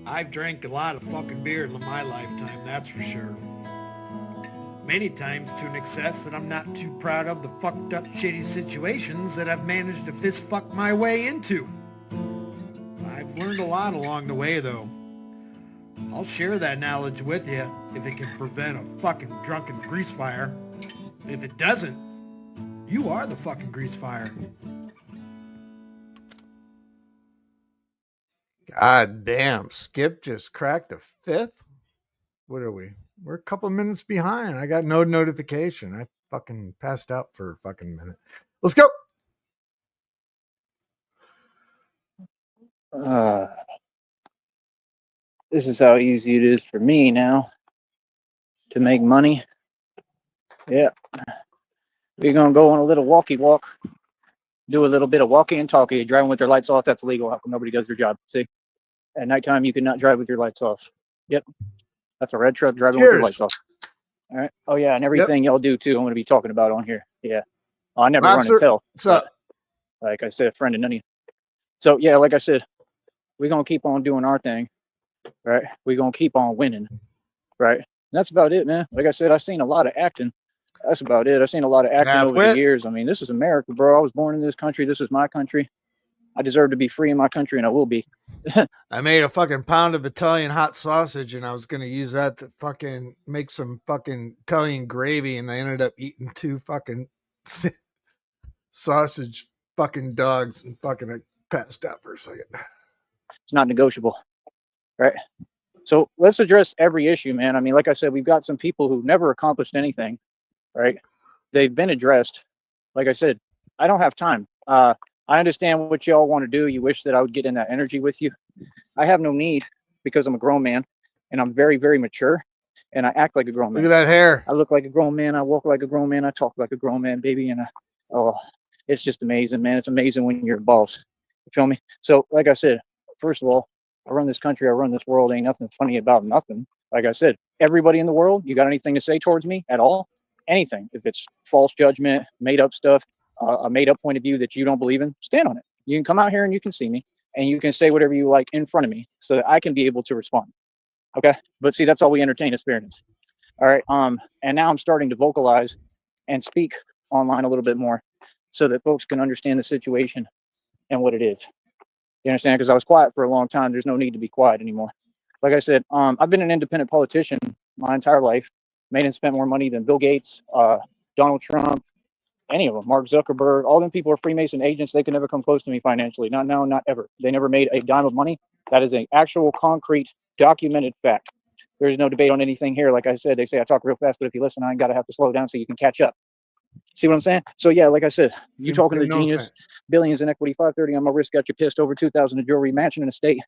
I've drank a lot of fucking beer in my lifetime, that's for sure. Many times to an excess that I'm not too proud of the fucked up shitty situations that I've managed to fist fuck my way into. I've learned a lot along the way though. I'll share that knowledge with you if it can prevent a fucking drunken grease fire. If it doesn't, you are the fucking grease fire. God damn, Skip just cracked a fifth. What are we? We're a couple minutes behind. I got no notification. I fucking passed out for a fucking minute. Let's go. Uh, this is how easy it is for me now to make money. Yeah. We're going to go on a little walkie walk, do a little bit of walkie and talkie. Driving with their lights off, that's illegal. How come nobody does their job? See? At nighttime, you cannot drive with your lights off. Yep. That's a red truck driving with their lights Cheers. off. All right. Oh, yeah. And Yep. everything y'all do, too, I'm going to be talking about on here. Yeah. I never run and Lobster. tell. What's up? Like I said, friend of none of you. So, yeah, like I said, we're going to keep on doing our thing, right? We're going to keep on winning, right? And that's about it, man. Like I said, I've seen a lot of acting. That's about it. I've seen a lot of acting over the years. I mean, this is America, bro. I was born in this country. This is my country. I deserve to be free in my country, and I will be. I made a fucking pound of Italian hot sausage, and I was going to use that to fucking make some fucking Italian gravy, and I ended up eating 2 fucking sausage fucking dogs, and fucking I passed out for a second. It's not negotiable, right? So let's address every issue, man. I mean, like I said, we've got some people who never accomplished anything, right? They've been addressed. Like I said, I don't have time. I understand what y'all want to do. You wish that I would get in that energy with you. I have no need because I'm a grown man and I'm very, very mature and I act like a grown man. Look at that hair. I look like a grown man. I walk like a grown man. I talk like a grown man, baby. And oh, it's just amazing, man. It's amazing when you're a boss. You feel me? So, like I said, first of all, I run this country. I run this world. Ain't nothing funny about nothing. Like I said, everybody in the world, you got anything to say towards me at all? Anything. If it's false judgment, made up stuff, a made up point of view that you don't believe in, stand on it. You can come out here and you can see me and you can say whatever you like in front of me so that I can be able to respond. Okay. But see, that's all we entertain is fairness. All right. And now I'm starting to vocalize and speak online a little bit more so that folks can understand the situation and what it is. You understand? Because I was quiet for a long time. There's no need to be quiet anymore. Like I said, I've been an independent politician my entire life, made and spent more money than Bill Gates, Donald Trump, any of them, Mark Zuckerberg. All them people are Freemason agents. They can never come close to me financially. Not now, not ever. They never made a dime of money. That is an actual, concrete, documented fact. There's no debate on anything here. Like I said, they say I talk real fast, but if you listen, I ain't got to have to slow down so you can catch up. See what I'm saying? So yeah, like I said, you talking to the genius, billions in equity, 530 on my wrist, got you pissed, over 2,000 in jewelry, mansion in a state,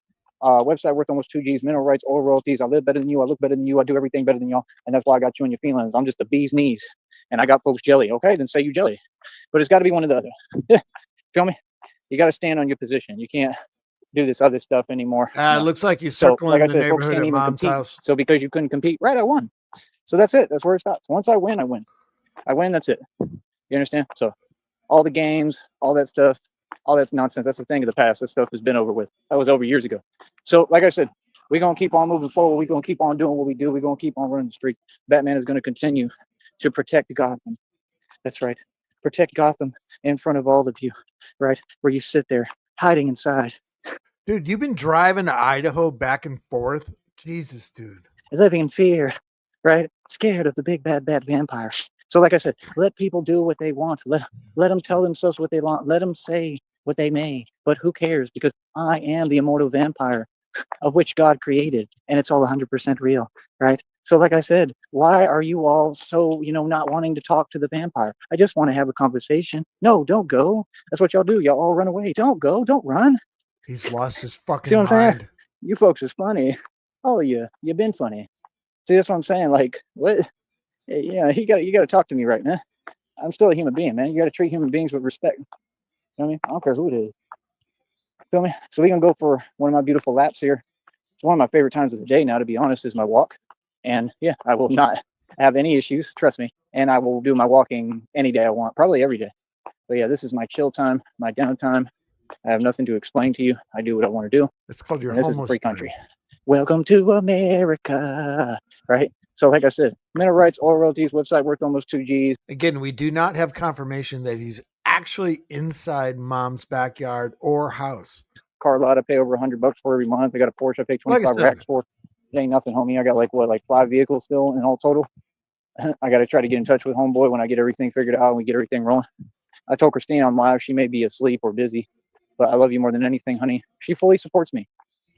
website worth almost 2 G's, mineral rights, oil royalties. I live better than you. I look better than you. I do everything better than y'all, and that's why I got you in your feelings. I'm just the bee's knees, and I got folks jelly. Okay, then say you jelly, but it's got to be one or the other. Feel me? You got to stand on your position. You can't do this other stuff anymore. It looks like you circling like I said, the neighborhood at mom's house. So because you couldn't compete, right? I won. So that's it. That's where it stops. Once I win, I win. I win. That's it. You understand? So all the games, all that stuff, all that's nonsense. That's a thing of the past. That stuff has been over with. That was over years ago. So like I said, we're going to keep on moving forward. We're going to keep on doing what we do. We're going to keep on running the streets. Batman is going to continue to protect Gotham. That's right. Protect Gotham in front of all of you, right? Where you sit there hiding inside. Dude, you've been driving to Idaho back and forth. Jesus, dude. Living in fear, right? Scared of the big, bad vampire. So like I said, let people do what they want. Let them tell themselves what they want. Let them say what they may. But who cares? Because I am the immortal vampire of which God created. And it's all 100% real, right? So like I said, why are you all so, not wanting to talk to the vampire? I just want to have a conversation. No, don't go. That's what y'all do. Y'all all run away. Don't go. Don't run. He's lost his fucking See what I'm mind. saying? You folks is funny. All of you. You've been funny. See, that's what I'm saying. Like, what? Yeah, you got to talk to me right, man. I'm still a human being, man. You got to treat human beings with respect. You know what I mean? I don't care who it is. Feel me? So we're going to go for one of my beautiful laps here. It's one of my favorite times of the day now, to be honest, is my walk. And yeah, I will not have any issues, trust me. And I will do my walking any day I want, probably every day. But yeah, this is my chill time, my downtime. I have nothing to explain to you. I do what I want to do. It's called your and this is a free country. Welcome to America. Right? So, like I said, mental rights, oil royalties, website worth almost 2 Gs. Again, we do not have confirmation that he's actually inside mom's backyard or house. Car lot I pay over $100 for every month. I got a Porsche I pay Like I 25 said, racks for. It ain't nothing, homie. I got like 5 vehicles still in all total. I got to try to get in touch with homeboy when I get everything figured out and we get everything rolling. I told Christine on live, she may be asleep or busy, but I love you more than anything, honey. She fully supports me.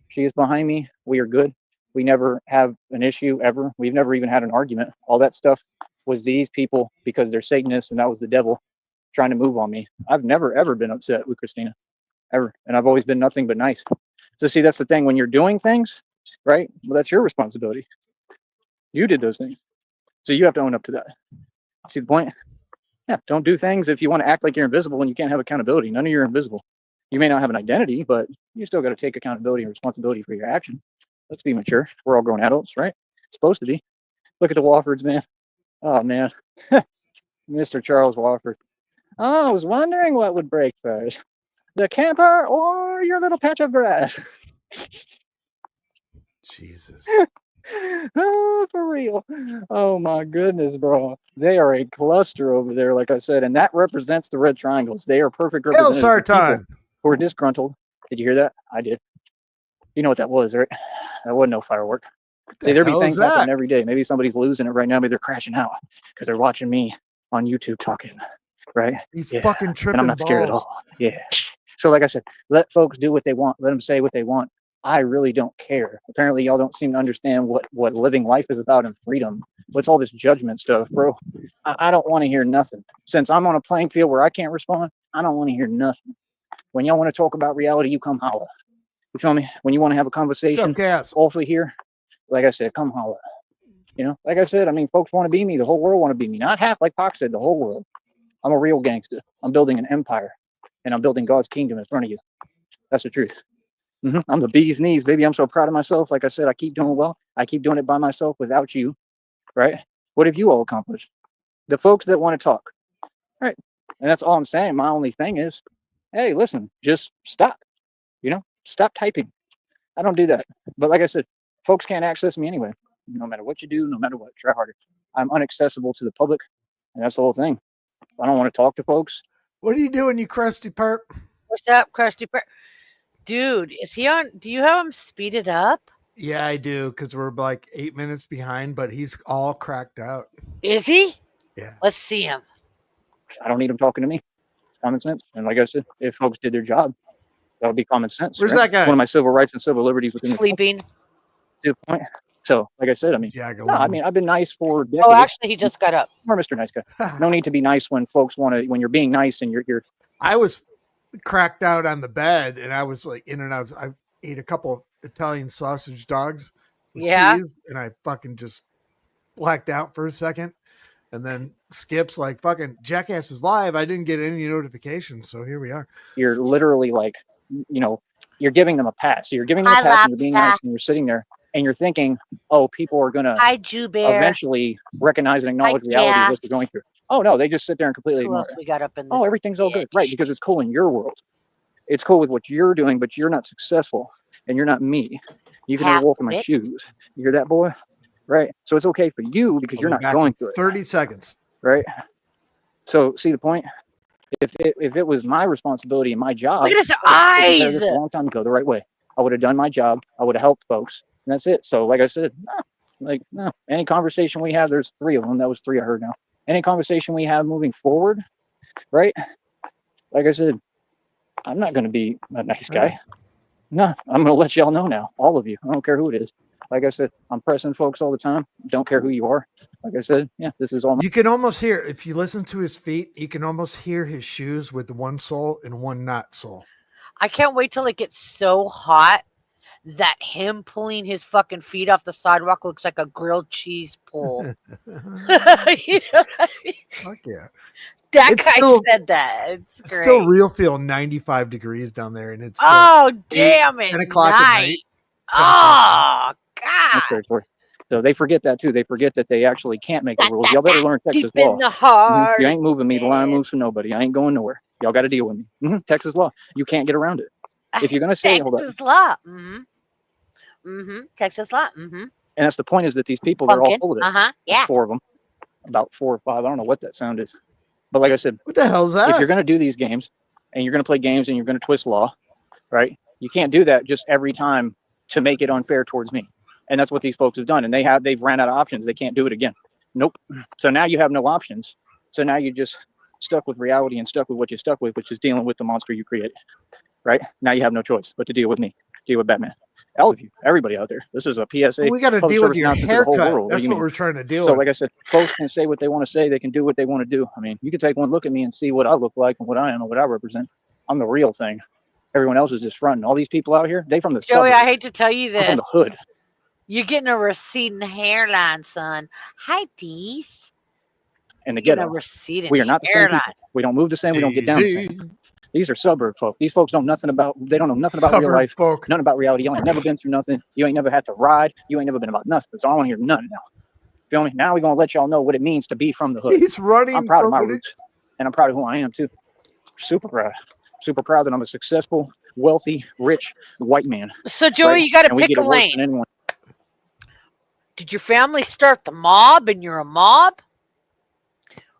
She is behind me. We are good. We never have an issue ever. We've never even had an argument. All that stuff was these people because they're Satanists and that was the devil trying to move on me. I've never, ever been upset with Christina, ever. And I've always been nothing but nice. So see, that's the thing. When you're doing things, right? Well, that's your responsibility. You did those things. So you have to own up to that. See the point? Yeah, don't do things if you want to act like you're invisible and you can't have accountability. None of you are invisible. You may not have an identity, but you still got to take accountability and responsibility for your actions. Let's be mature. We're all grown adults, right? Supposed to be. Look at the Woffords, man. Oh, man. Mr. Charles Wofford. Oh, I was wondering what would break first, the camper or your little patch of grass. Jesus. Oh, for real. Oh my goodness, bro. They are a cluster over there, like I said, and that represents the red triangles. They are perfect Hail representatives of people Sartan. who are disgruntled. Did you hear that? I did. You know what that was, right? That wasn't no firework. See, there be hell is things happening that? every day. Maybe somebody's losing it right now. Maybe they're crashing out because they're watching me on YouTube talking, right? He's Yeah. fucking And tripping I'm not scared at balls. all. Yeah. So, like I said, let folks do what they want. Let them say what they want. I really don't care. Apparently, y'all don't seem to understand what living life is about and freedom. What's all this judgment stuff, bro? I don't want to hear nothing. Since I'm on a playing field where I can't respond, I don't want to hear nothing. When y'all want to talk about reality, you come holler. You feel me? When you want to have a What's conversation, up, Cass? awfully here, like I said, come holler. You know, like I said, I mean, folks want to be me. The whole world want to be me. Not half, like Pac said, the whole world. I'm a real gangster. I'm building an empire, and I'm building God's kingdom in front of you. That's the truth. I'm the bee's knees, baby. I'm so proud of myself. Like I said, I keep doing well. I keep doing it by myself without you, right? What have you all accomplished? The folks that want to talk, right? And that's all I'm saying. My only thing is, hey, listen, just stop. You know, stop typing. I don't do that. But like I said, folks can't access me anyway. No matter what you do, no matter what, try harder. I'm unaccessible to the public, and that's the whole thing. I don't want to talk to folks. What are you doing, you crusty perp? What's up, Krusty? Dude, is he on? Do you have him speeded up? Yeah, I do, because we're like 8 minutes behind, but he's all cracked out. Is he? Yeah. Let's see him. I don't need them talking to me. It's common sense. And like I said, if folks did their job, that would be common sense. Where's right? that guy? One of my civil rights and civil liberties within Sleeping. the point. So, like I said, I mean, no, I mean, I've been nice for decades. Oh, actually, he just got up. Or Mr. Nice Guy. No need to be nice when folks want to. When you're being nice and you're. I was cracked out on the bed, and I was like in and out. I ate a couple Italian sausage dogs with cheese, and I fucking just blacked out for a second. And then Skip's like, fucking Jackass is live. I didn't get any notifications, so here we are. You're literally like, you know, you're giving them a pass. So you're giving them a pass and you're being nice and you're sitting there and you're thinking, oh, people are going to eventually recognize and acknowledge reality of what they're going through. Oh, no, they just sit there and completely ignore it. We got up in this oh, everything's all good. Right, because it's cool in your world. It's cool with what you're doing, but you're not successful and you're not me. You can walk in my shoes. You hear that, boy? Right. So it's okay for you because you're not going through it. 30 seconds. Right. So see the point? If it was my responsibility and my job, look at his eyes. This a long time ago, the right way. I would have done my job. I would have helped folks, and that's it. So, like I said, no. Any conversation we have, there's 3 of them. That was 3 I heard now. Any conversation we have moving forward, right? Like I said, I'm not going to be a nice guy. No, I'm going to let y'all know now, all of you. I don't care who it is. Like I said, I'm pressing folks all the time. Don't care who you are. Like I said, yeah, this is all. You can almost hear, if you listen to his feet, you can almost hear his shoes with one sole and one not sole. I can't wait till it gets so hot that him pulling his fucking feet off the sidewalk looks like a grilled cheese pull. You know what I mean? Fuck yeah. That guy said that. It's great. Still real feel 95 degrees down there, and it's damn it. 10 o'clock at night. Oh, God. So they forget that too. They forget that they actually can't make the rules. Y'all better learn Texas law. Deep in the heart. You ain't moving me. The line moves for nobody. I ain't going nowhere. Y'all got to deal with me. Texas law. You can't get around it. If you're gonna say Texas law. Texas lot. And that's the point, is that these people, they're all Pumpkin. full of it. Yeah. 4 of them, about 4 or 5. I don't know what that sound is. But like I said, What the hell's that? if you're going to do these games and you're going to play games and you're going to twist law, right? You can't do that just every time to make it unfair towards me. And that's what these folks have done. And they've ran out of options. They can't do it again. Nope. So now you have no options. So now you're just stuck with reality and stuck with what you're stuck with, which is dealing with the monster you created. Right? Now you have no choice but to deal with me, deal with Batman. All of you, everybody out there. This is a PSA. We got to deal with your haircut. That's what we're trying to deal with. So like I said, folks can say what they want to say. They can do what they want to do. I mean, you can take one look at me and see what I look like and what I am and what I represent. I'm the real thing. Everyone else is just fronting. All these people out here, they from the Joey, suburbs. I hate to tell you I'm this. from the hood. You're getting a receding hairline, son. Hi, Deeth. And the You're getting ghetto. a receding We are not the same hairline. people. We don't move the same. We don't get down the same. These are suburb folk. These folks don't know nothing about real life. Folk. Nothing about reality. You ain't never been through nothing. You ain't never had to ride. You ain't never been about nothing. So I don't want to hear nothing now. Feel me? Now we're going to let y'all know what it means to be from the hood. He's running. I'm proud of my roots. And I'm proud of who I am too. Super proud. Super proud that I'm a successful, wealthy, rich white man. So Joey, you got to pick a lane. Did your family start the mob and you're a mob?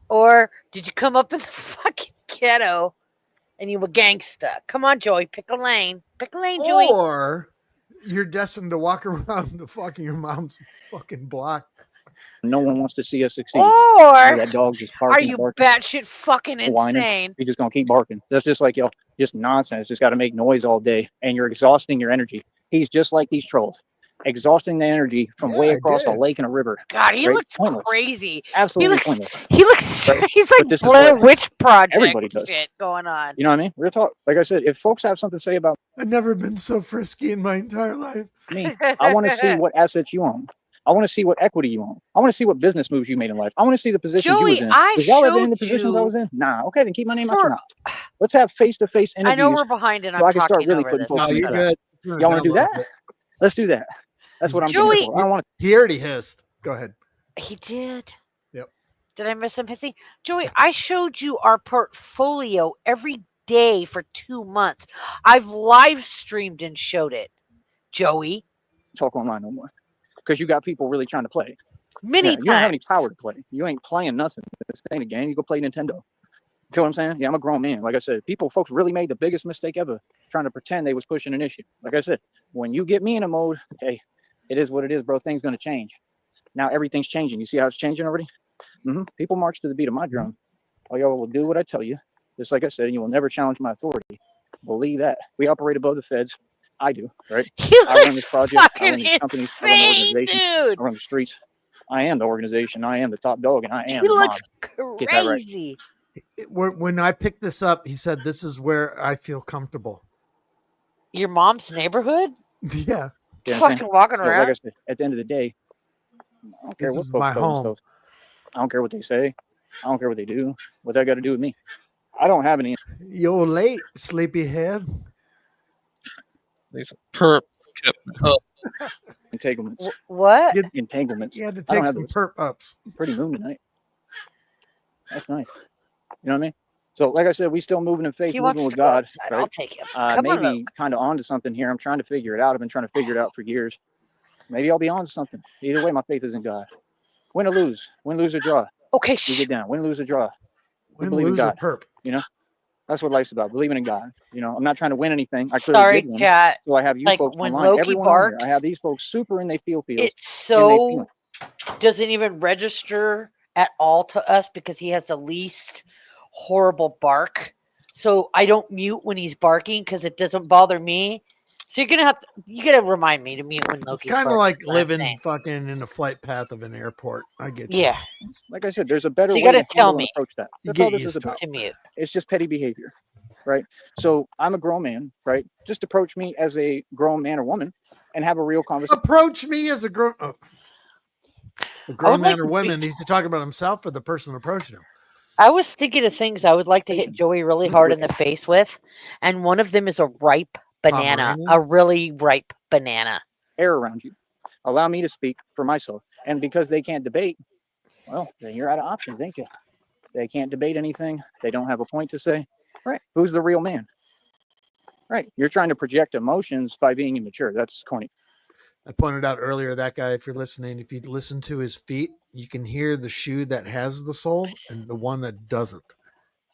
Or did you come up in the fucking ghetto and you were gangsta? Come on, Joey, pick a lane. Pick a lane, Joey. Or you're destined to walk around the fucking your mom's fucking block. No one wants to see us succeed. Or that dog just barking, are you batshit fucking insane? Whining. He's just gonna keep barking. That's just like y'all, just nonsense. Just got to make noise all day, and you're exhausting your energy. He's just like these trolls, exhausting the energy from way across a lake and a river. God, he looks crazy. Absolutely pointless. He looks. He's like Blair Witch Project. Everybody does. Shit going on. You know what I mean? Real talk. Like I said, if folks have something to say about, I've never been so frisky in my entire life. Me, I want to see what assets you own. I want to see what equity you own. I want to see what business moves you made in life. I want to see the positions you was in. Was y'all ever in the positions I was in? Nah. Okay, then keep my name out your mouth. Let's have face-to-face interviews. I know we're behind and so I can start really putting folks No, you're good. Y'all want to do that? Let's do that. That's what I'm doing. I want. He already hissed. Go ahead. He did. Yep. Did I miss him hissing? Joey, I showed you our portfolio every day for 2 months. I've live streamed and showed it. Joey. Talk online no more. Because you got people really trying to play. You don't have any power to play. You ain't playing nothing. This ain't a game. You go play Nintendo. Feel what I'm saying? Yeah, I'm a grown man. Like I said, folks really made the biggest mistake ever trying to pretend they was pushing an issue. Like I said, when you get me in a mode, hey, it is what it is, bro. Things gonna change. Now everything's changing. You see how it's changing already? People march to the beat of my drum. All y'all will do what I tell you. Just like I said, you will never challenge my authority. Believe that. We operate above the feds. I do, right? I run this project. I run these companies. I run the organization. I run the streets. I am the organization. I am the top dog, and I am the looks mob. crazy. Get that right. When I picked this up, he said, "This is where I feel comfortable." Your mom's neighborhood? Yeah. Fucking walking around. Like I said, at the end of the day, I don't care what folks my home. Themselves. I don't care what they say. I don't care what they do. What that got to do with me? I don't have any. You're late, sleepyhead. These perps kept up. Entanglements. What? Entanglements. You had to take some perp ups. Pretty moon tonight. That's nice. You know what I mean? So, like I said, we still moving in faith, moving with God. Right? I'll take him. Maybe kind of onto something here. I'm trying to figure it out. I've been trying to figure it out for years. Maybe I'll be on to something. Either way, my faith is in God. Win or lose. Win, lose, or draw. Okay. You get down. Win, lose, or draw. Win, lose, or perp. You know? That's what life's about. Believing in God. You know, I'm not trying to win anything. I Sorry, did win. chat. So I have you folks when online. Loki Everyone barks, on here. I have these folks super and they feel feels. It so doesn't even register at all to us because he has the least horrible bark. So I don't mute when he's barking because it doesn't bother me. So you gotta remind me to mute when Loki's It's kind of like living fucking in the flight path of an airport. I get you. Yeah. Like I said, there's a better so you way gotta to tell me. approach that. You That's all get this used is about. To mute. It's just petty behavior, right? So I'm a grown man, right? Just approach me as a grown man or woman and have a real conversation. Approach me as a grown man or woman needs to talk about himself or the person approaching him. I was thinking of things I would like to hit Joey really hard in the face with, and one of them is a ripe banana, a really ripe banana. Air around you. Allow me to speak for myself. And because they can't debate, well, then you're out of options, ain't you? They can't debate anything. They don't have a point to say. Right. Who's the real man? Right. You're trying to project emotions by being immature. That's corny. I pointed out earlier that guy, if you're listening, if you listen to his feet, you can hear the shoe that has the sole and the one that doesn't.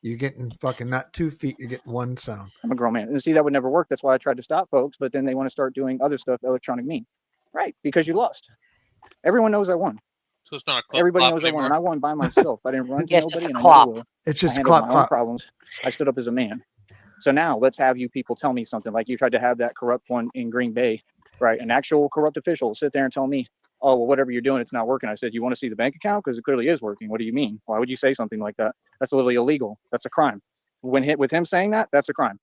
You're getting fucking not 2 feet, you're getting one sound. I'm a grown man. And see, that would never work. That's why I tried to stop folks, but then they want to start doing other stuff, electronic mean. Right, because you lost. Everyone knows I won. So it's not a clip Everybody knows anymore. I won, and I won by myself. I didn't run to Yes, nobody, it's and a I clop. never will. It's I just handled clop, my own clop. problems. I stood up as a man. So now let's have you people tell me something like you tried to have that corrupt one in Green Bay, right? An actual corrupt official sit there and tell me, oh, well, whatever you're doing, it's not working. I said, you want to see the bank account? Because it clearly is working. What do you mean? Why would you say something like that? That's literally illegal. That's a crime. When hit with him saying that, that's a crime.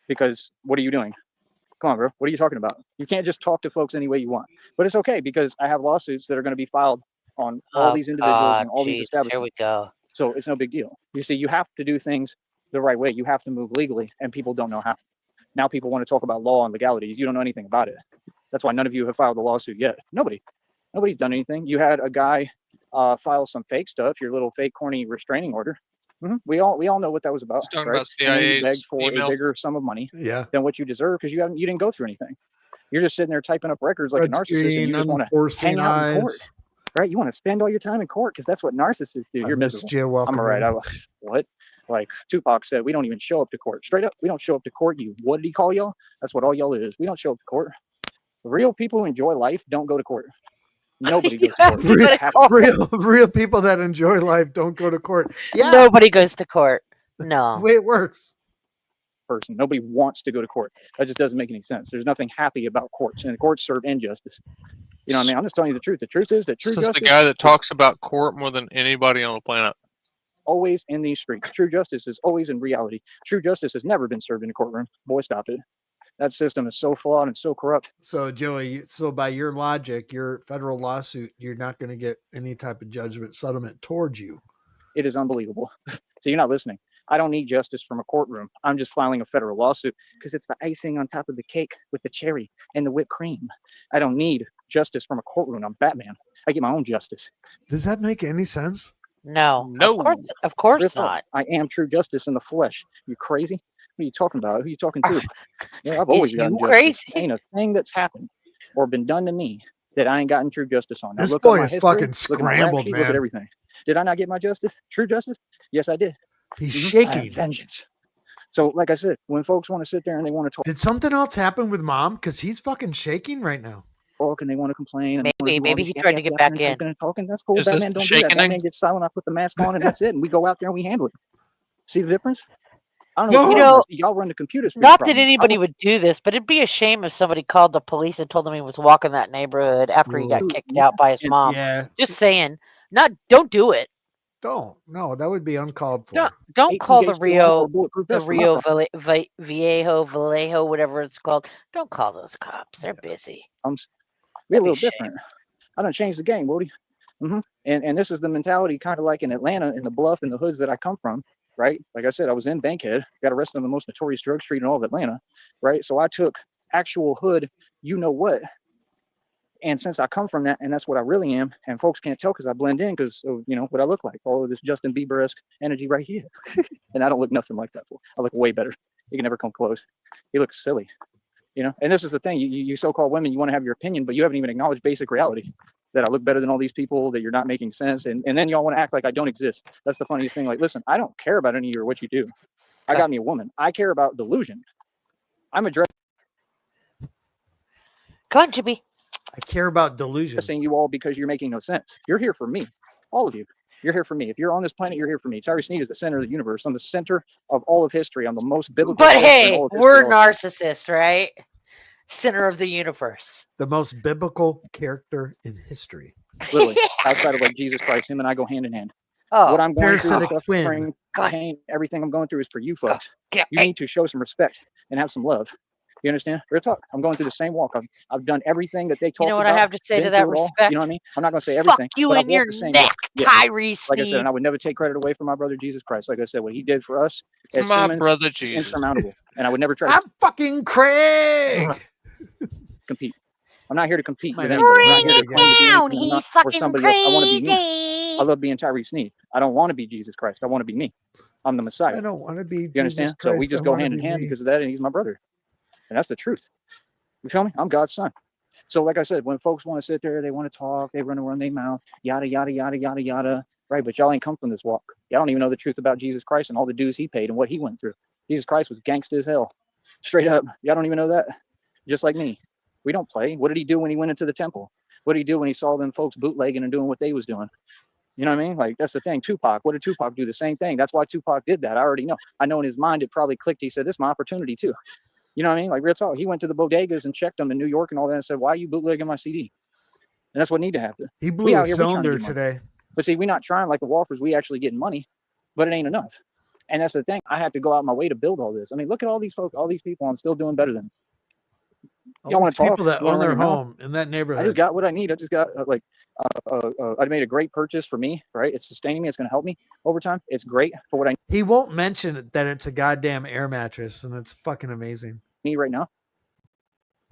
Because what are you doing? Come on, bro. What are you talking about? You can't just talk to folks any way you want. But it's okay because I have lawsuits that are going to be filed on all these individuals and all these establishments. Here we go. So it's no big deal. You see, you have to do things the right way. You have to move legally, and people don't know how. Now people want to talk about law and legalities. You don't know anything about it. That's why none of you have filed a lawsuit yet. Nobody's done anything. You had a guy file some fake stuff, your little fake corny restraining order. We all know what that was about. He's talking right? about CIA's begged for email. a bigger sum of money Yeah. than what you deserve because you didn't go through anything. You're just sitting there typing up records like a narcissist, and you just want to hang out in court, right? You want to spend all your time in court because that's what narcissists do. You're miserable. You. Welcome. I'm all right. What? Like Tupac said, we don't even show up to court. Straight up, we don't show up to court. What did he call y'all? That's what all y'all is. We don't show up to court. Real people who enjoy life don't go to court. Nobody goes to court. Real people that enjoy life don't go to court. Yeah. Nobody goes to court. No. That's the way it works. Person. Nobody wants to go to court. That just doesn't make any sense. There's nothing happy about courts, and courts serve injustice. You know what I mean? I'm just telling you the truth. The truth is that true justice. The guy that talks about court more than anybody on the planet. Always in these streets. True justice is always in reality. True justice has never been served in a courtroom. Boy, stop it. That system is so flawed and so corrupt. So, Joey, by your logic, your federal lawsuit, you're not going to get any type of judgment settlement towards you. It is unbelievable. So you're not listening. I don't need justice from a courtroom. I'm just filing a federal lawsuit because it's the icing on top of the cake with the cherry and the whipped cream. I don't need justice from a courtroom. I'm Batman. I get my own justice. Does that make any sense? No. Of course not. I am true justice in the flesh. You crazy? What are you talking about? Who are you talking to? Yeah, I've always gotten justice. Crazy? Ain't a thing that's happened or been done to me that I ain't gotten true justice on. Now, this boy is fucking scrambled, man. Look at everything. Did I not get my justice? True justice? Yes, I did. He's shaking. Vengeance. So, like I said, when folks want to sit there and they want to talk. Did something else happen with Mom? Because he's fucking shaking right now. And they want to complain. And maybe he tried to get back in. And talking. That's cool. Batman don't do that. Batman gets silent. I put the mask on and that's it. And we go out there and we handle it. See the difference? I don't know. Y'all run the computers. Not that anybody would do this, but it'd be a shame if somebody called the police and told them he was walking that neighborhood after he got kicked out by his mom. Yeah. Just saying. Don't do it. No, that would be uncalled for. Don't call the Rio Vallejo, whatever it's called. Don't call those cops. They're busy. We're a little different. I done changed the game, Woody. And this is the mentality kind of like in Atlanta, in the Bluff, in the hoods that I come from, right? Like I said, I was in Bankhead, got arrested on the most notorious drug street in all of Atlanta, right? So I took actual hood, you know what? And since I come from that, and that's what I really am, and folks can't tell because I blend in because of, what I look like, all of this Justin Bieber-esque energy right here. And I don't look nothing like that. I look way better. You can never come close. He looks silly, And this is the thing. You so-called women, you want to have your opinion, but you haven't even acknowledged basic reality. That I look better than all these people, that you're not making sense. And then y'all want to act like I don't exist. That's the funniest thing. Like, listen, I don't care about any of you or what you do. I got me a woman. I care about delusion. I'm addressing Come on, Jimmy. I care about delusion. You all because you're making no sense. You're here for me. All of you. You're here for me. If you're on this planet, you're here for me. Tyree Sneef is the center of the universe. I'm the center of all of history. I'm the most biblical. But hey, we're narcissists, right? Center of the universe. The most biblical character in history. Literally, outside of like Jesus Christ, him and I go hand in hand. Oh, what I'm going through, twin. Pain, everything I'm going through is for you folks. You need to show some respect and have some love. You understand? Real talk. I'm going through the same walk. I've done everything that they told me. You know what I have to say to that respect? You know what I mean? I'm not going to say everything. Fuck you in your neck, Tyree Sneef. Like I said, and I would never take credit away from my brother Jesus Christ. Like I said, what he did for us as my humans, brother Jesus, insurmountable. And I would never try. I'm fucking Craig. Compete. I'm not here to compete with Bring anybody. it down. He's fucking crazy. I want to be me. I love being Tyree Sneef. I don't want to be Jesus Christ. I want to be me. I'm the Messiah. I don't want to be. You understand? So we just go hand in hand because of that, and he's my brother, and that's the truth. You feel me? I'm God's son. So like I said, when folks want to sit there, they want to talk, they run their mouth, yada, yada, yada, yada, yada. Right, but y'all ain't come from this walk. Y'all don't even know the truth about Jesus Christ and all the dues he paid and what he went through. Jesus Christ was gangsta as hell. Straight up. Y'all don't even know that? Just like me. We don't play. What did he do when he went into the temple? What did he do when he saw them folks bootlegging and doing what they was doing? You know what I mean? Like, that's the thing. Tupac, what did Tupac do? The same thing. That's why Tupac did that. I already know. I know in his mind it probably clicked. He said, this is my opportunity too. You know what I mean? Like, real talk. He went to the bodegas and checked them in New York and all that and said, why are you bootlegging my CD? And that's what need to happen. He blew a cylinder today. But see, we're not trying like the Walkers. We actually getting money, but it ain't enough. And that's the thing. I had to go out my way to build all this. I mean, look at all these folks, all these people. I'm still doing better than them. Y'all want to talk? People that own their home in that neighborhood. I just got what I need. I just got I made a great purchase for me, right? It's sustaining me. It's going to help me over time. It's great for what I need. He won't mention that it's a goddamn air mattress, and it's fucking amazing. Me right now.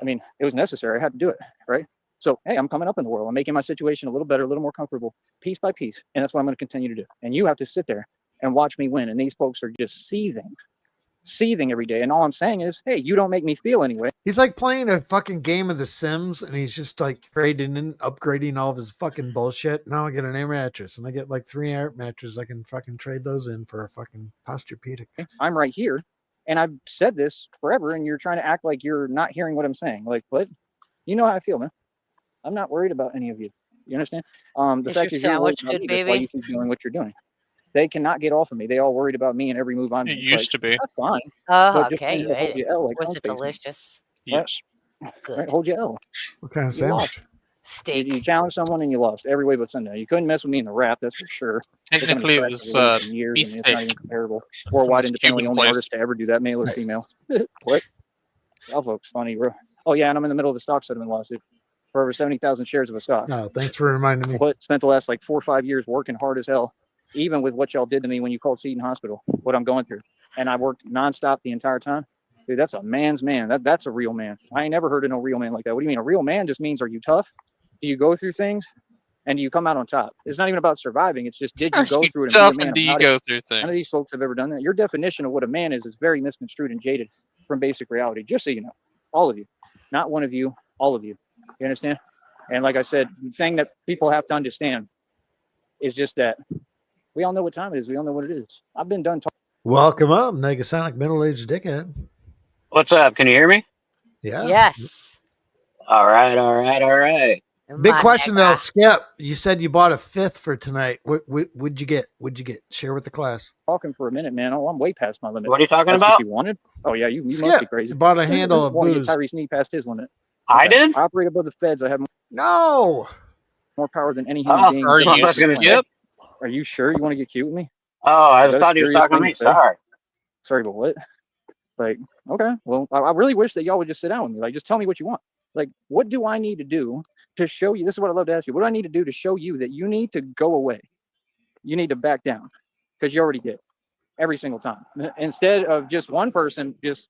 I mean, it was necessary. I had to do it, right? So, hey, I'm coming up in the world. I'm making my situation a little better, a little more comfortable, piece by piece. And that's what I'm going to continue to do. And you have to sit there and watch me win. And these folks are just seething every day. And all I'm saying is, hey, you don't make me feel anyway. He's like playing a fucking game of The Sims, and he's just like trading and upgrading all of his fucking bullshit. Now I get an air mattress, and I get like 3 air mattresses. I can fucking trade those in for a fucking Posturepedic. I'm right here. And I've said this forever, and you're trying to act like you're not hearing what I'm saying. Like, what? You know how I feel, man. I'm not worried about any of you. You understand? The fact is you're worried about me. That's why you keep doing what you're doing. They cannot get off of me. They all worried about me and every move I'm doing. It used to be. That's fine. Oh, okay. You ate it. Was it delicious? Yes. Good. Right, hold your L. What kind of sandwich? Steak. You challenged someone and you lost every way but Sunday. You couldn't mess with me in the rap, that's for sure. Technically, it was years, and it's not even comparable. Worldwide independently only artist to ever do that, male or female. What? Y'all folks funny, bro. Oh yeah, and I'm in the middle of a stock settlement lawsuit for over 70,000 shares of a stock. No, thanks for reminding me. What spent the last like 4 or 5 years working hard as hell, even with what y'all did to me when you called Seton Hospital. What I'm going through, and I worked nonstop the entire time. Dude, that's a man's man. That's a real man. I ain't never heard of no real man like that. What do you mean? A real man just means, are you tough? Do you go through things? And do you come out on top? It's not even about surviving. It's just, did you go through it? Tough and do you go through things? None of these folks have ever done that. Your definition of what a man is very misconstrued and jaded from basic reality. Just so you know, all of you, not one of you, all of you. You understand? And like I said, the thing that people have to understand is just that we all know what time it is. We all know what it is. I've been done talking. Welcome up, Negasonic middle-aged dickhead. What's up? Can you hear me? Yeah. Yes. All right. Big question though, Skip. You said you bought a 5th for tonight. What'd you get? Share with the class. Talking for a minute, man. Oh, I'm way past my limit. What are you talking That's about? What you wanted? Oh yeah, you must be crazy. You bought a handle of booze. Tyree Sneef past his limit. I did? I operate above the feds. I have more power than any human being. Are you Skip? Are you sure you want to get cute with me? Oh, I thought you were talking to me. Sorry, but what? Like, okay, well, I really wish that y'all would just sit down with me. Like, just tell me what you want. Like, what do I need to do to show you? This is what I love to ask you. What do I need to do to show you that you need to go away? You need to back down, because you already did every single time. Instead of just one person just,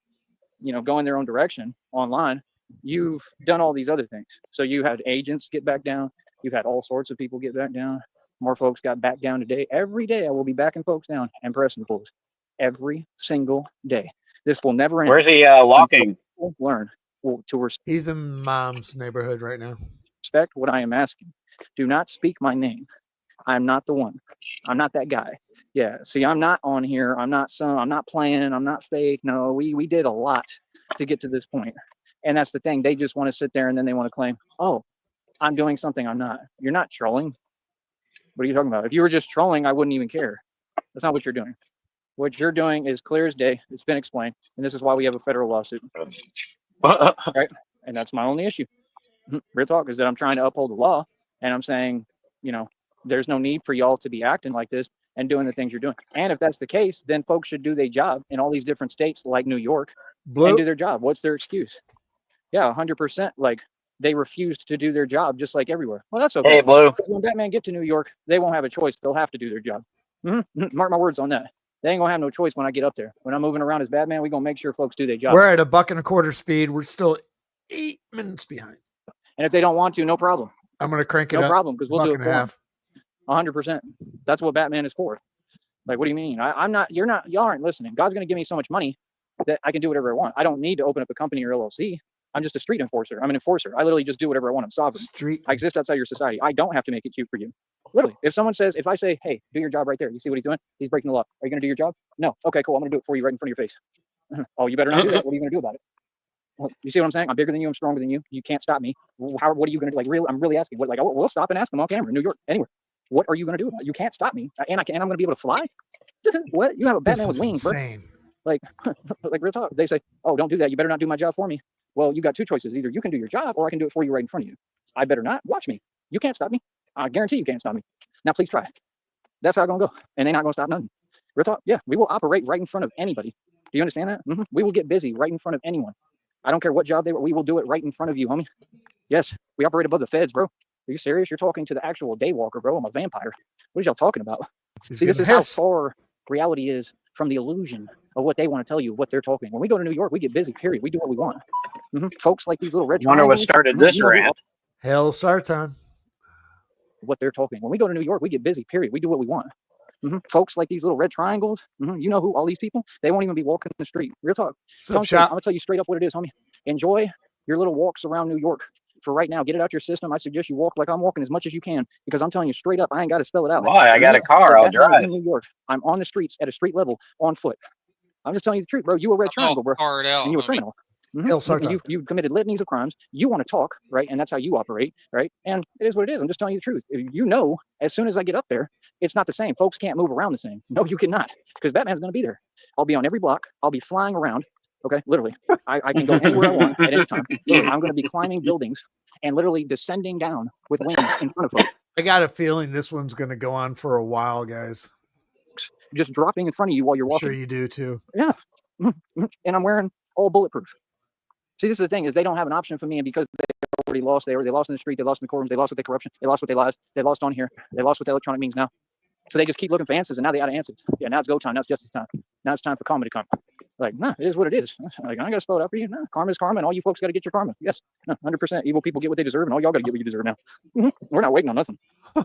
going their own direction online, you've done all these other things. So you had agents get back down. You've had all sorts of people get back down. More folks got back down today. Every day I will be backing folks down and pressing pulls. Every single day. This will never end. Where's he walking? Learn to respect. He's in Mom's neighborhood right now. Respect what I am asking. Do not speak my name. I'm not the one. I'm not that guy. Yeah. See, I'm not on here. I'm not playing. I'm not fake. No, we did a lot to get to this point. And that's the thing. They just want to sit there and then they want to claim, oh, I'm doing something I'm not. You're not trolling. What are you talking about? If you were just trolling, I wouldn't even care. That's not what you're doing. What you're doing is clear as day. It's been explained. And this is why we have a federal lawsuit. Right? And that's my only issue. Real talk is that I'm trying to uphold the law. And I'm saying, there's no need for y'all to be acting like this and doing the things you're doing. And if that's the case, then folks should do their job in all these different states like New York and do their job. What's their excuse? Yeah, 100%. Like, they refused to do their job just like everywhere. Well, that's okay. Hey, Blue. When Batman get to New York, they won't have a choice. They'll have to do their job. Mark my words on that. They ain't gonna have no choice when I get up there. When I'm moving around as Batman, we're gonna make sure folks do their job. We're at $1.25 speed. We're still 8 minutes behind. And if they don't want to, no problem. I'm gonna crank it up. No problem, because we'll do it for them. 1.5. 100%. That's what Batman is for. Like, what do you mean? I'm not. You're not. Y'all aren't listening. God's gonna give me so much money that I can do whatever I want. I don't need to open up a company or LLC. I'm just a street enforcer. I'm an enforcer. I literally just do whatever I want. I'm sovereign. Street. I exist outside your society. I don't have to make it cute for you. Literally, if I say, hey, do your job right there. You see what he's doing? He's breaking the law. Are you going to do your job? No. Okay, cool. I'm going to do it for you right in front of your face. Oh, you better not do that. What are you going to do about it? Well, you see what I'm saying? I'm bigger than you. I'm stronger than you. You can't stop me. What are you going to do? Like, really, I'm really asking. We'll stop and ask them on camera, New York, anywhere. What are you going to do about it? You can't stop me. And I'm going to be able to fly? What? You have a Batman with wings, insane. Bro. Like real talk. They say, oh, don't do that. You better not do my job for me. Well, you got two choices. Either you can do your job or I can do it for you right in front of you. I better not. Watch me. You can't stop me. I guarantee you can't stop me. Now, please try. That's how it's going to go. And they're not going to stop nothing. Real talk. Yeah, we will operate right in front of anybody. Do you understand that? Mm-hmm. We will get busy right in front of anyone. I don't care what job they were. We will do it right in front of you, homie. Yes, we operate above the feds, bro. Are you serious? You're talking to the actual daywalker, bro. I'm a vampire. What are y'all talking about? See, this is how far reality is from the illusion of what they want to tell you, what they're talking. When we go to New York, we get busy, period. We do what we want. Mm-hmm. Folks like these little red Wonder what triangles, started this rant. Hell, Sartan. What they're talking. When we go to New York, we get busy, period. We do what we want. Mm-hmm. Folks like these little red triangles, you know who? All these people, they won't even be walking the street. Real talk. I'm going to tell you straight up what it is, homie. Enjoy your little walks around New York. For right now, get it out your system. I suggest you walk like I'm walking as much as you can, because I'm telling you straight up, I ain't got to spell it out. Why? I got a car. I'll drive. In New York, I'm on the streets at a street level on foot. I'm just telling you the truth, bro. You a red triangle, bro, and you a criminal. You committed litanies of crimes. You want to talk, right? And that's how you operate, right? And it is what it is. I'm just telling you the truth. You know, as soon as I get up there, it's not the same. Folks can't move around the same. No, you cannot, because Batman's going to be there. I'll be on every block. I'll be flying around. Okay, literally. I can go anywhere I want at any time. I'm going to be climbing buildings and literally descending down with wings in front of folks. I got a feeling this one's going to go on for a while, guys. Just dropping in front of you while you're walking. Sure you do, too. Yeah. And I'm wearing all bulletproof. See, this is the thing, is they don't have an option for me, and because they already lost, they lost in the street, they lost in the courtrooms, they lost with the corruption, they lost what they lies, they lost on here, they lost what the electronic means now. So they just keep looking for answers, and now they out of answers. Yeah, now it's go time, now it's justice time. Now it's time for karma to come. Like, nah, it is what it is. Like, I ain't got to spell it out for you. Nah, karma is karma, and all you folks got to get your karma. Yes, no, 100%. Evil people get what they deserve, and all y'all got to get what you deserve now. We're not waiting on nothing.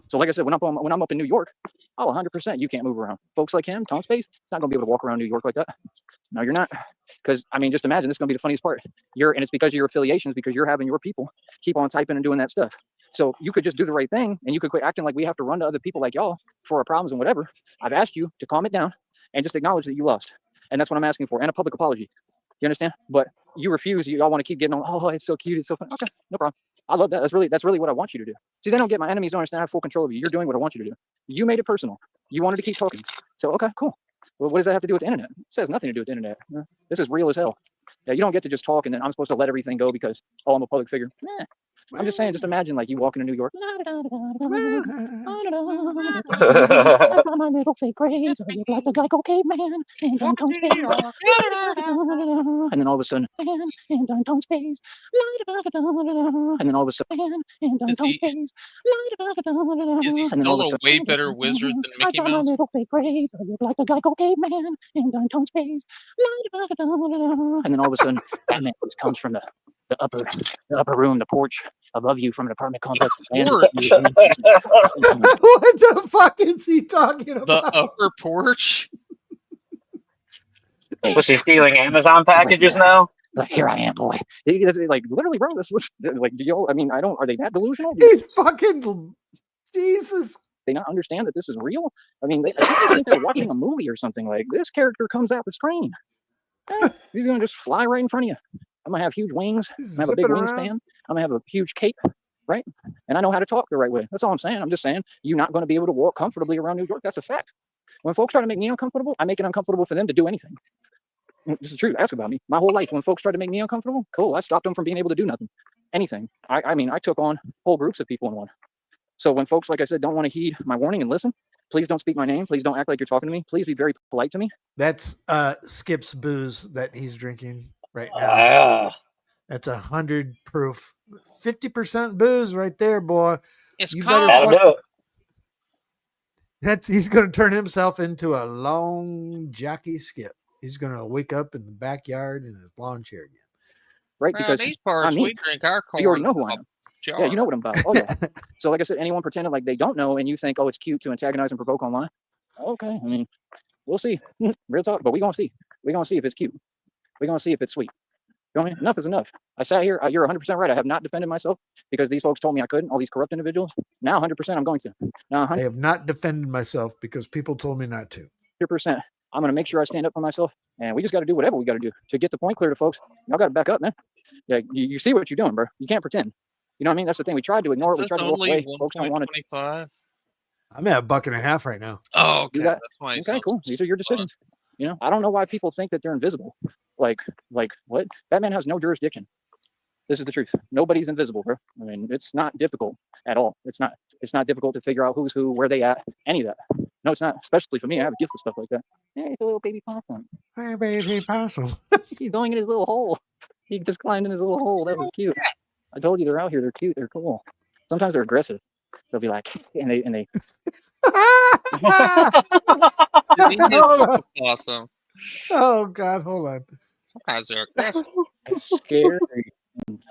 So like I said, when I'm up in New York, 100% you can't move around. Folks like him, Tom Space, it's not going to be able to walk around New York like that. No, you're not. Because, I mean, just imagine, this is going to be the funniest part. And it's because of your affiliations, because you're having your people keep on typing and doing that stuff. So you could just do the right thing, and you could quit acting like we have to run to other people like y'all for our problems and whatever. I've asked you to calm it down and just acknowledge that you lost. And that's what I'm asking for, and a public apology. You understand? But you refuse. You all want to keep getting on, oh, it's so cute, it's so fun. Okay, no problem. I love that. That's really what I want you to do. See, they don't get, my enemies don't understand. I have full control of you. You're doing what I want you to do. You made it personal. You wanted to keep talking. So, okay, cool. Well, what does that have to do with the internet? It has nothing to do with the internet. This is real as hell. Yeah, you don't get to just talk and then I'm supposed to let everything go because, oh, I'm a public figure. I'm just saying, just imagine like you walking to New York. My little fake grays, I look like the Geico caveman, and then all of a sudden, and don't space, and then all of a sudden, and don't space, Is he still a way better wizard than Mickey Mouse? My little fake grays, I look like the Geico caveman, and don't space, and then all of a sudden, Batman just comes from the upper room, the porch above you from an apartment complex. What the fuck is he talking about? The upper porch? Was he stealing Amazon packages now? Like, here I am, boy. Like, literally, bro, this was like, I mean, are they that delusional? He's fucking, Jesus. They not understand that this is real? I mean, they think they're watching a movie or something. Like, this character comes out the screen. He's going to just fly right in front of you. I'm gonna have huge wings. I'm gonna have a big wingspan. I'm gonna have a huge cape, right? And I know how to talk the right way. That's all I'm saying. I'm just saying you're not gonna be able to walk comfortably around New York. That's a fact. When folks try to make me uncomfortable, I make it uncomfortable for them to do anything. This is the truth. Ask about me. My whole life, when folks try to make me uncomfortable, cool. I stopped them from being able to do nothing, anything. I mean, I took on whole groups of people in one. So when folks, like I said, don't want to heed my warning and listen, please don't speak my name. Please don't act like you're talking to me. Please be very polite to me. That's Skip's booze that he's drinking right now. That's 100 proof, 50% booze right there, boy. It's you cold. He's going to turn himself into a long jockey Skip. He's going to wake up in the backyard in his lawn chair again. Right, because these parts we drink our corn. You already know who I am. Yeah, you know what I'm about. Oh yeah. So like I said, anyone pretending like they don't know and you think, oh, it's cute to antagonize and provoke online. Okay, I mean, we'll see. Real talk, but we're gonna see. We're gonna see if it's cute. We're gonna see if it's sweet. You know what I mean? Enough is enough. I sat here. You're 100% right. I have not defended myself because these folks told me I couldn't. All these corrupt individuals. Now 100% I'm going to. Now I have not defended myself because people told me not to. 100%. I'm going to make sure I stand up for myself. And we just got to do whatever we got to do to get the point clear to folks. Y'all got to back up, man. Yeah, you see what you're doing, bro. You can't pretend. You know what I mean? That's the thing. We tried to ignore it. We tried to walk away. Folks don't want to. 1.25. I'm at $1.50 right now. Oh, okay. That's why okay, cool. These are your decisions. You know, I don't know why people think that they're invisible. Like what? Batman has no jurisdiction. This is the truth. Nobody's invisible, bro. I mean, it's not difficult at all. It's not difficult to figure out who's who, where they at, any of that. No, it's not. Especially for me, I have a gift for stuff like that. Hey, it's a little baby possum. Hey, baby possum. He's going in his little hole. He just climbed in his little hole. That was cute. I told you they're out here. They're cute. They're cool. Sometimes they're aggressive. They'll be like, and they. Awesome. Oh God, hold on. Sometimes they're aggressive. It's scary,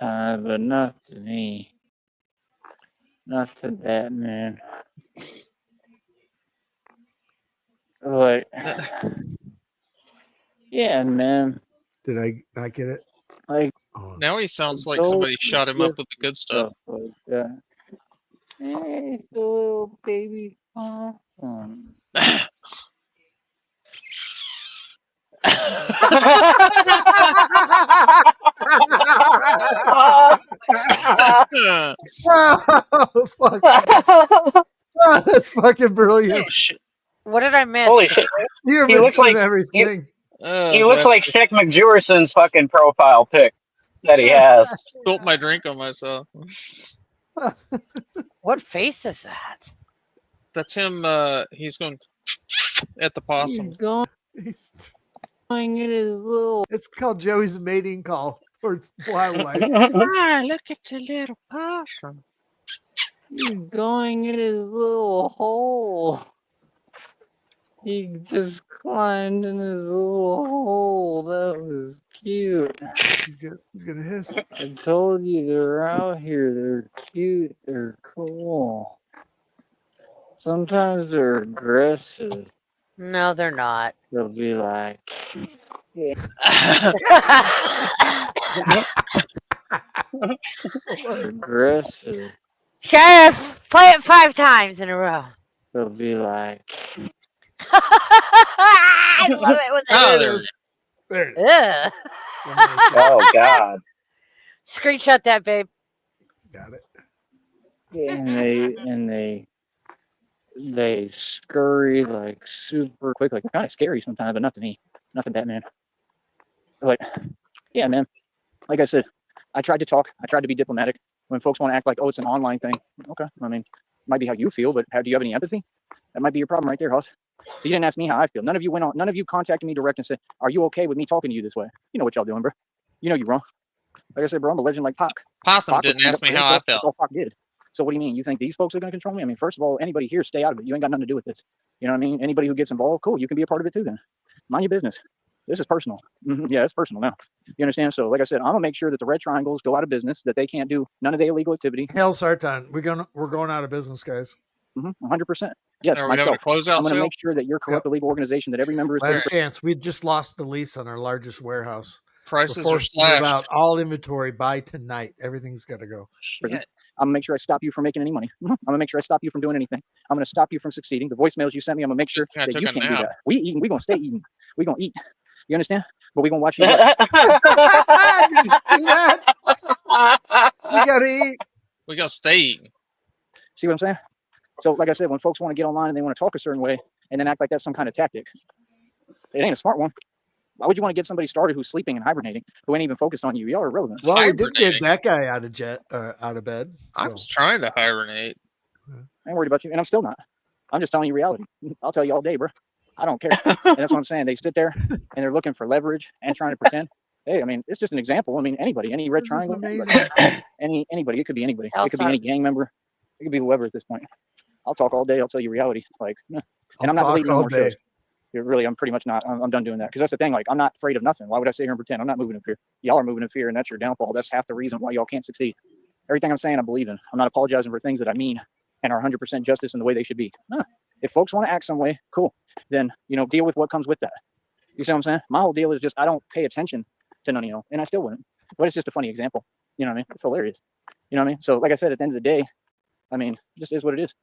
but not to me. Not to Batman. Like, yeah, man. Did I not get it? Like, now he sounds like somebody shot him up with the good stuff. Like that. Hey, it's a little baby possum. Oh, fuck. Oh, that's fucking brilliant. Oh, shit. What did I miss? Holy shit! You're He looks missing like everything. He looks like Shaq McJewerson's fucking profile pic that he has. Spilt my drink on myself. What face is that? That's him. He's going at the possum. He's going in his little. It's called Joey's mating call towards wildlife. Ah, look at your little possum. He's going in his little hole. He just climbed in his little hole. That was cute. He's gonna hiss. I told you they're out here. They're cute. They're cool. Sometimes they're aggressive. No, they're not. They'll be like, aggressive. Sheriff, play it 5 times in a row. They'll be like, I love it when Oh, they there do we this. There it is. Ugh. Oh God! Screenshot that, babe. Got it. and they scurry like super quick, like kind of scary sometimes, but not to me, not to Batman. Like, yeah, man. Like I said, I tried to talk. I tried to be diplomatic. When folks want to act like, oh, it's an online thing. Okay, I mean, it might be how you feel, but do you have any empathy? That might be your problem right there, Hoss. So you didn't ask me how I feel. None of you went on. None of you contacted me direct and said, "Are you okay with me talking to you this way?" You know what y'all doing, bro. You know you're wrong. Like I said, bro, I'm a legend like Pac. Possum Pac didn't ask me how I That's felt. all Pac did. So what do you mean? You think these folks are going to control me? I mean, first of all, anybody here, stay out of it. You ain't got nothing to do with this. You know what I mean? Anybody who gets involved, cool. You can be a part of it too. Then mind your business. This is personal. Yeah, it's personal now. You understand? So, like I said, I'm gonna make sure that the red triangles go out of business. That they can't do none of the illegal activity. Hail Sartan. We're going out of business, guys. 100%. Yes, Are we having a myself. closeout I'm going to sale? make sure that your corrupt illegal organization, that every member is Last chance. We just lost the lease on our largest warehouse. Prices We're are forced to move slashed. out all inventory by tonight. Everything's got to go. Shit. I'm gonna make sure I stop you from making any money. I'm gonna make sure I stop you from doing anything. I'm gonna stop you from succeeding. The voicemails you sent me, I'm gonna make sure I that took you a can't do nap. that. We eating. We gonna stay eating. We gonna eat. You understand? But we gonna watch you. Did you see that? We gotta eat. We gotta stay eating. See what I'm saying? So, like I said, when folks want to get online and they want to talk a certain way and then act like that's some kind of tactic, it ain't a smart one. Why would you want to get somebody started who's sleeping and hibernating, who ain't even focused on you? Y'all are irrelevant. Well, we did get that guy out of bed. I was trying to hibernate. I ain't worried about you, and I'm still not. I'm just telling you reality. I'll tell you all day, bro. I don't care. And that's what I'm saying. They sit there and they're looking for leverage and trying to pretend. Hey, I mean, it's just an example. I mean, anybody, any red triangle, anybody. It could be anybody. It could be any gang member. It could be whoever at this point. I'll talk all day. I'll tell you reality. Like, and I'm not deleting more shows. Really, I'm pretty much not. I'm done doing that. Because that's the thing. Like, I'm not afraid of nothing. Why would I sit here and pretend? I'm not moving in fear. Y'all are moving in fear, and that's your downfall. That's half the reason why y'all can't succeed. Everything I'm saying, I believe in. I'm not apologizing for things that I mean and are 100% justice in the way they should be. If folks want to act some way, cool. Then, deal with what comes with that. You see what I'm saying? My whole deal is just I don't pay attention to none of y'all, and I still wouldn't. But it's just a funny example. You know what I mean? It's hilarious. You know what I mean? So like I said, at the end of the day, I mean, it just is what it is.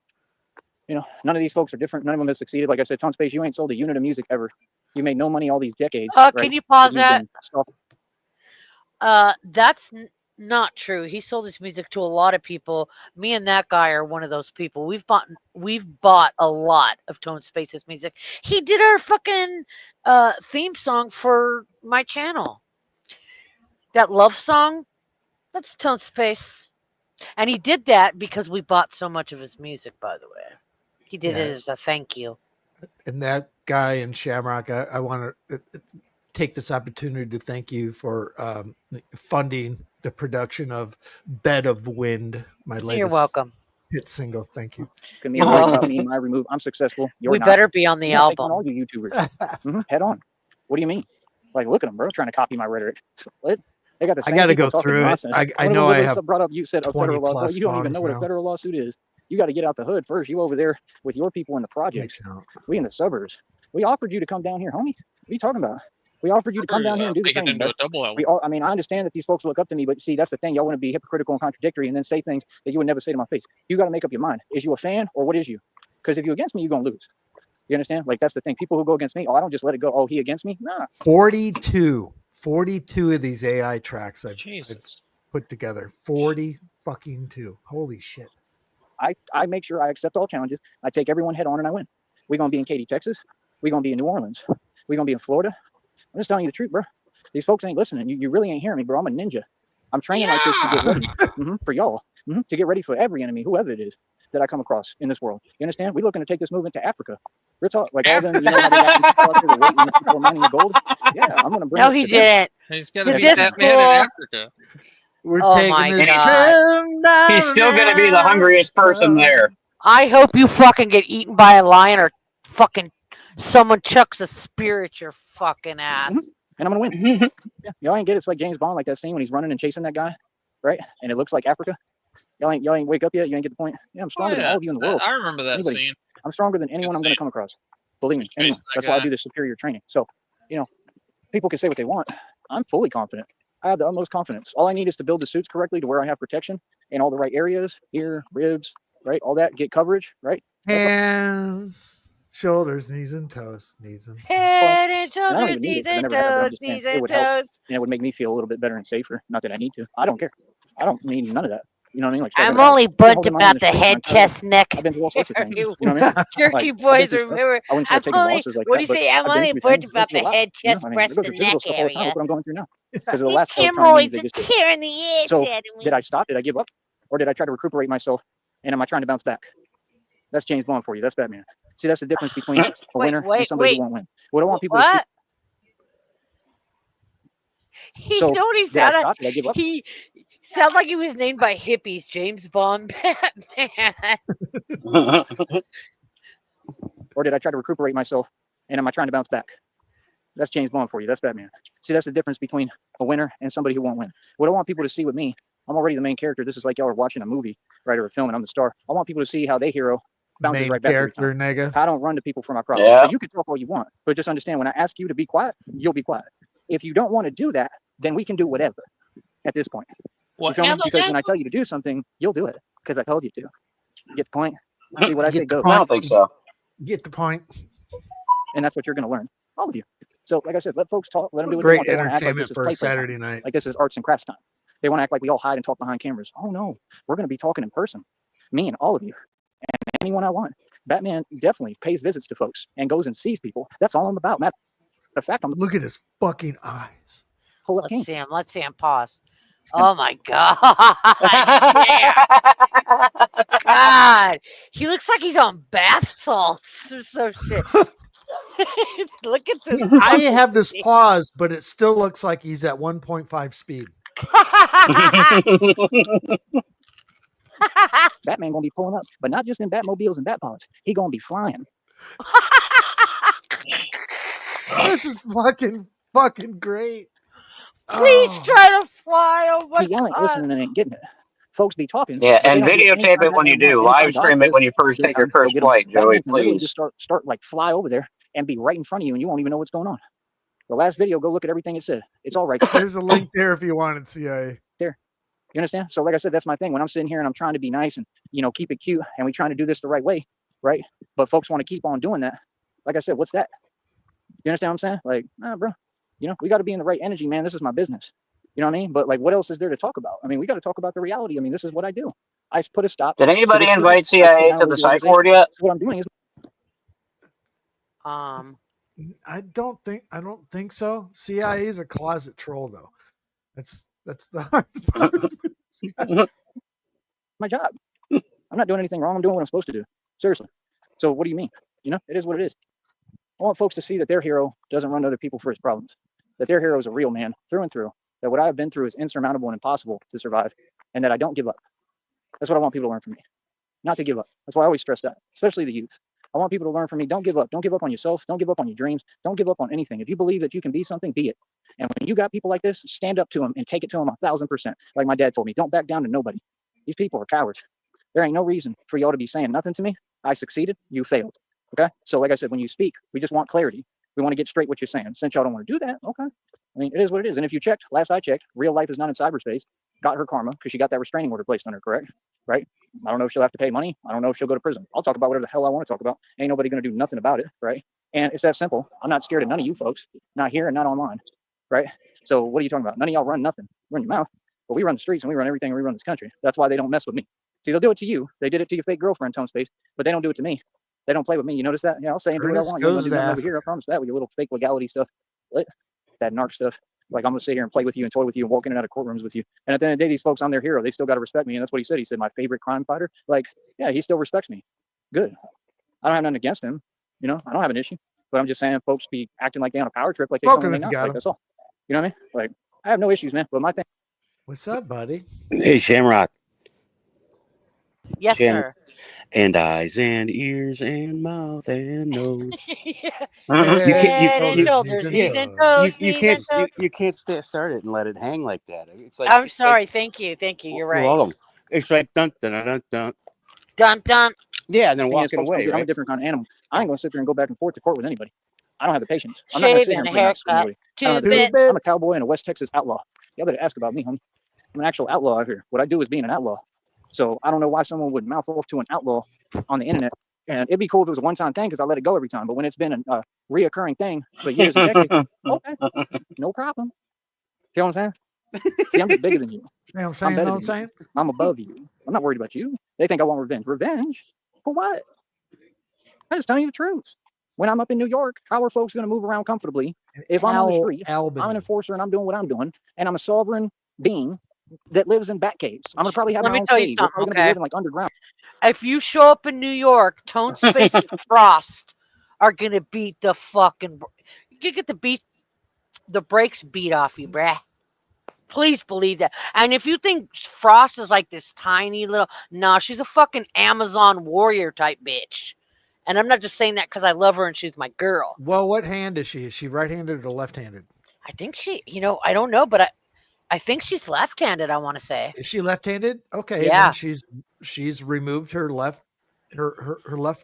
You know, none of these folks are different. None of them have succeeded. Like I said, Tone Space, you ain't sold a unit of music ever. You made no money all these decades. Can you pause that? That's not true. He sold his music to a lot of people. Me and that guy are one of those people. We've bought a lot of Tone Space's music. He did our fucking theme song for my channel. That love song, that's Tone Space. And he did that because we bought so much of his music, by the way. He did it as a thank you. And that guy in Shamrock, I want to take this opportunity to thank you for funding the production of Bed of Wind, my latest You're welcome. hit single. Thank you. Me about me and my remove. I'm successful. You're we not. Better be on the album. On all you YouTubers. Head on. What do you mean? Like, look at them, bro, trying to copy my rhetoric. What? They got the same I got to go through nonsense. it. I know I have brought up. You said a federal lawsuit. You don't even know what now. A federal lawsuit is. You got to get out the hood first. You over there with your people in the projects. We in the suburbs. We offered you to come down here, homie. What are you talking about? We offered you to come down here and do the thing. I mean, I understand that these folks look up to me, but see, that's the thing. Y'all want to be hypocritical and contradictory and then say things that you would never say to my face. You got to make up your mind. Is you a fan or what is you? Because if you're against me, you're going to lose. You understand? Like, that's the thing. People who go against me, I don't just let it go. Oh, he against me? Nah. 42 of these AI tracks I've put together. 40 fucking 2. Holy shit. I make sure I accept all challenges. I take everyone head on and I win. We're going to be in Katy, Texas. We're going to be in New Orleans. We're going to be in Florida. I'm just telling you the truth, bro. These folks ain't listening. You really ain't hearing me, bro. I'm a ninja. I'm training like this to get ready for y'all, to get ready for every enemy, whoever it is that I come across in this world. You understand? We're looking to take this movement to Africa. We're talking like all them, you know how they got these people out there waiting and people are mining the gold? Yeah, I'm going to bring No, he didn't. He's going to be that man in Africa. We're taking this trip down. He's still going to be the hungriest person there. I hope you fucking get eaten by a lion or fucking someone chucks a spear at your fucking ass. And I'm going to win. Yeah, y'all ain't get it. It's like James Bond, like that scene when he's running and chasing that guy, right? And it looks like Africa. Y'all ain't wake up yet. You ain't get the point. Yeah, I'm stronger than all of you in the world. I remember that scene. I'm stronger than anyone I'm going to come across. Believe me. Anyone. That's why I do this superior training. So, you know, people can say what they want. I'm fully confident. I have the utmost confidence. All I need is to build the suits correctly to where I have protection in all the right areas, ear, ribs, right? All that, get coverage, right? Hands, shoulders, knees and toes. Head and shoulders, knees and toes, knees and toes. And it would make me feel a little bit better and safer. Not that I need to. I don't care. I don't need none of that. You know what I mean? Like, I'm only bunt about the head, chest, neck. I've been through all sorts of things. You know what I mean? Jerky boys, remember. I wouldn't say taking losses like that. What do you say? I'm only bunt about the head, chest, breast, and neck area. Look what I'm going through now. Because of the last hemorrhoids are tearing the ass out of me. Did I stop? Did I give up? Or did I try to recuperate myself? And am I trying to bounce back? That's James Bond for you. That's Batman. See, that's the difference between a winner and somebody who won't win. What I want people to see. You know what he sounded like? He sounded like he was named by hippies, James Bond Batman. Or did I try to recuperate myself? And am I trying to bounce back? That's James Bond for you. That's Batman. See, that's the difference between a winner and somebody who won't win. What I want people to see with me, I'm already the main character. This is like y'all are watching a movie, right, or a film, and I'm the star. I want people to see how they hero bounces main right back. Character, nigga. I don't run to people for my problems. Yeah. So you can talk all you want, but just understand when I ask you to be quiet, you'll be quiet. If you don't want to do that, then we can do whatever at this point. Well, because when I tell you to do something, you'll do it because I told you to. Get the point? See what I say goes. I don't think so. Get the point. And that's what you're going to learn, all of you. So, like I said, let folks talk. Let them do what Great they want. entertainment for a Saturday night. Like this is arts and crafts time. They want to act like we all hide and talk behind cameras. Oh no, we're going to be talking in person. Me and all of you, and anyone I want. Batman definitely pays visits to folks and goes and sees people. That's all I'm about. Matter of fact, look at his fucking eyes. Let's see him. Pause. Oh my God! God, he looks like he's on bath salts or some shit. Look at this. I have this pause, but it still looks like he's at 1.5 speed. Batman gonna be pulling up, but not just in Batmobiles and Batpods. He gonna be flying. This is fucking great. Please try to fly. Oh my God! Y'all ain't listening and ain't getting it. Folks be talking. Yeah, and videotape it when you do. Live stream it when you first take your first flight, Joey. Please just start like fly over there and be right in front of you, and you won't even know what's going on. The last video, go look at everything it said. It's all right. There's a link there if you wanted CIA. There. You understand? So like I said, that's my thing. When I'm sitting here and I'm trying to be nice and, keep it cute and we trying to do this the right way, right? But folks want to keep on doing that. Like I said, what's that? You understand what I'm saying? Like, bro, we got to be in the right energy, man. This is my business. You know what I mean? But like, what else is there to talk about? I mean, we got to talk about the reality. I mean, this is what I do. I put a stop. Did anybody invite CIA to the psych ward yet? So what I'm doing is. I don't think so. CIA is a closet troll, though. That's the hard part. My job. I'm not doing anything wrong. I'm doing what I'm supposed to do. Seriously. So what do you mean? It is what it is. I want folks to see that their hero doesn't run to other people for his problems. That their hero is a real man through and through. That what I have been through is insurmountable and impossible to survive. And that I don't give up. That's what I want people to learn from me. Not to give up. That's why I always stress that, especially the youth. I want people to learn from me. Don't give up. Don't give up on yourself. Don't give up on your dreams. Don't give up on anything. If you believe that you can be something, be it. And when you got people like this, stand up to them and take it to them 1,000%. Like my dad told me, don't back down to nobody. These people are cowards. There ain't no reason for y'all to be saying nothing to me. I succeeded. You failed. Okay. So like I said, when you speak, we just want clarity. We want to get straight what you're saying. Since y'all don't want to do that, okay. I mean, it is what it is. And if you checked, last I checked, real life is not in cyberspace. Got her karma because she got that restraining order placed on her, correct? Right? I don't know if she'll have to pay money. I don't know if she'll go to prison. I'll talk about whatever the hell I want to talk about. Ain't nobody going to do nothing about it, right? And it's that simple. I'm not scared of none of you folks, not here and not online, right? So what are you talking about? None of y'all run nothing. Run your mouth. But we run the streets and we run everything and we run this country. That's why they don't mess with me. See, they'll do it to you. They did it to your fake girlfriend, Tone Space, but they don't do it to me. They don't play with me. You notice that? Yeah, I'll say and do what I want. You're gonna do nothing over here. I promise that with your little fake legality stuff, that narc stuff. Like I'm gonna sit here and play with you and toy with you and walk in and out of courtrooms with you. And at the end of the day, these folks, I'm their hero. They still got to respect me. And that's what he said. He said, my favorite crime fighter. Like, yeah, he still respects me. Good. I don't have nothing against him. I don't have an issue. But I'm just saying, folks be acting like they on a power trip, like they something they not. Like, that's all. You know what I mean? Like, I have no issues, man. But my thing. What's up, buddy? Hey, Shamrock. Yes, sir. And eyes and ears and mouth and nose. Head and shoulders, knees and toes. You can't start it and let it hang like that. It's like I'm sorry. Thank you. You're right. Well, it's like dun dun dun dun dun dun. Yeah, and then walking away. Right? I'm a different kind of animal. I ain't gonna sit there and go back and forth to court with anybody. I don't have the patience. I'm not gonna sit here and haircut. I'm a cowboy and a West Texas outlaw. Y'all better ask about me, homie. I'm an actual outlaw out here. What I do is being an outlaw. So I don't know why someone would mouth off to an outlaw on the internet. And it'd be cool if it was a one-time thing because I let it go every time. But when it's been a reoccurring thing for years and decades, okay, no problem. You know what I'm saying? See, I'm just bigger than you. You know what I'm saying? I'm above you. I'm not worried about you. They think I want revenge. Revenge? For what? I'm just telling you the truth. When I'm up in New York, how are folks going to move around comfortably? If I'm on the street, I'm an enforcer and I'm doing what I'm doing, and I'm a sovereign being that lives in bat caves. I'm gonna probably have my own cave. We're probably gonna be living like underground. If you show up in New York, Tone Space and Frost are gonna beat the fucking. You get the brakes beat off you, bruh. Please believe that. And if you think Frost is like this tiny little, no, she's a fucking Amazon warrior type bitch. And I'm not just saying that because I love her and she's my girl. Well, what hand is she? Is she right-handed or left-handed? I think she, I don't know, but I think she's left-handed. I want to say. Is she left-handed? Okay. Yeah. Then she's removed her left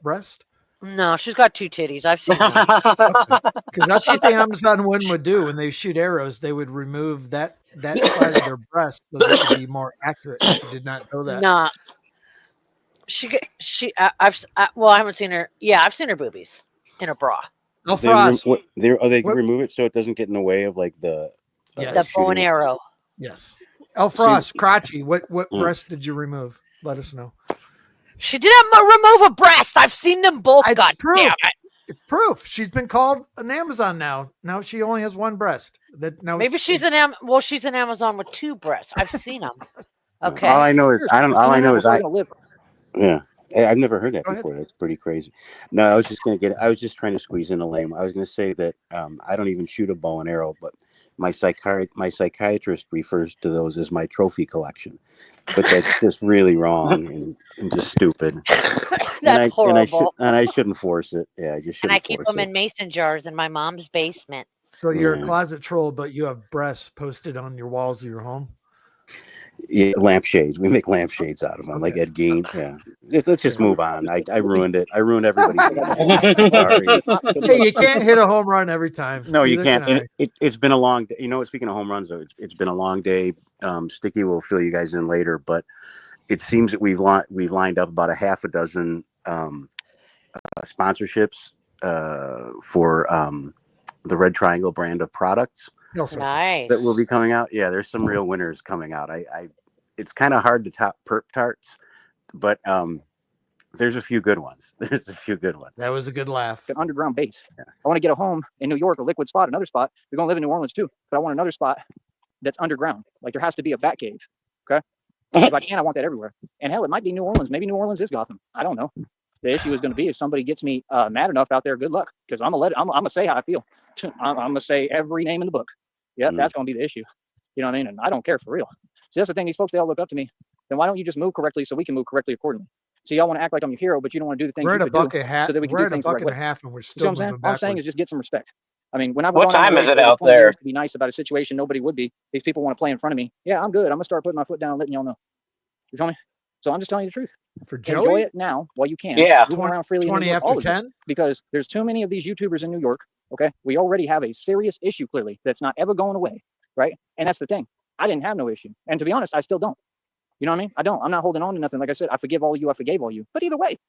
breast. No, she's got two titties. I've seen them. Because that's what the Amazon one would do when they shoot arrows. They would remove that side of their breast so they could be more accurate. If you did not know that. Nah. I haven't seen her. Yeah, I've seen her boobies in a bra. No Frost. They can remove it so it doesn't get in the way of like the bow and arrow. Yes. El Frost, crotchy. What breast did you remove? Let us know. She didn't remove a breast. I've seen them both. God damn it. It's proof. She's been called an Amazon now. Now she only has one breast. Maybe she's an Amazon with two breasts. I've seen them. Okay. All I know is Yeah. I've never heard that before. That's pretty crazy. No, I was just trying to squeeze in a lame. I was going to say that I don't even shoot a bow and arrow, but my psychiatrist refers to those as my trophy collection. But that's just really wrong and just stupid. That's horrible. And I shouldn't force it. Yeah, I just shouldn't. And I keep them in mason jars in my mom's basement. So you're a closet troll, but you have breasts posted on your walls of your home? Yeah, lampshades. We make lampshades out of them, like Ed Gein. Yeah. Let's just move on. I ruined it. I ruined everybody's evening. Sorry. Hey, you can't hit a home run every time. No, you Neither can't. can And it's been a long day. Speaking of home runs, though, it's been a long day. Sticky will fill you guys in later, but it seems that we've lined up about a half a dozen sponsorships for the Red Triangle brand of products Nice. that will be coming out. Yeah, there's some real winners coming out. It's kind of hard to top Perp Tarts, but there's a few good ones. There's a few good ones. That was a good laugh. An underground base. Yeah. I want to get a home in New York, a liquid spot, another spot. We're going to live in New Orleans too, but I want another spot that's underground. Like there has to be a bat cave. Okay. If I can, I want that everywhere. And hell, it might be New Orleans. Maybe New Orleans is Gotham. I don't know. The issue is going to be if somebody gets me mad enough out there, good luck. Because I'm gonna say how I feel. I'm gonna say every name in the book. Yeah, that's gonna be the issue. You know what I mean? And I don't care for real. See, that's the thing. These folks, they all look up to me. Then why don't you just move correctly so we can move correctly accordingly? So y'all want to act like I'm your hero, but you don't want to do the things we're you at a could buck do and a half. so that we can We're do at a things the buck right and way. a half, and we're You still know what I'm saying? moving All I'm saying backwards. is just get some respect. I mean, when I was What on time the is it radio out for 20 there? years to be nice about a situation nobody would be, these people want to play in front of me. Yeah, I'm good. I'm gonna start putting my foot down and letting y'all know. You feel me? So I'm just telling you the truth. For Joey, enjoy it now while you can. Yeah. Moving around freely in New 20 York, after all of you, 10. because there's too many of these YouTubers in New York. Okay, we already have a serious issue clearly that's not ever going away, right? And that's the thing. I didn't have no issue, and to be honest, I still don't. You know what I mean? I don't. I'm not holding on to nothing. Like I said, I forgive all you. I forgave all you. But either way,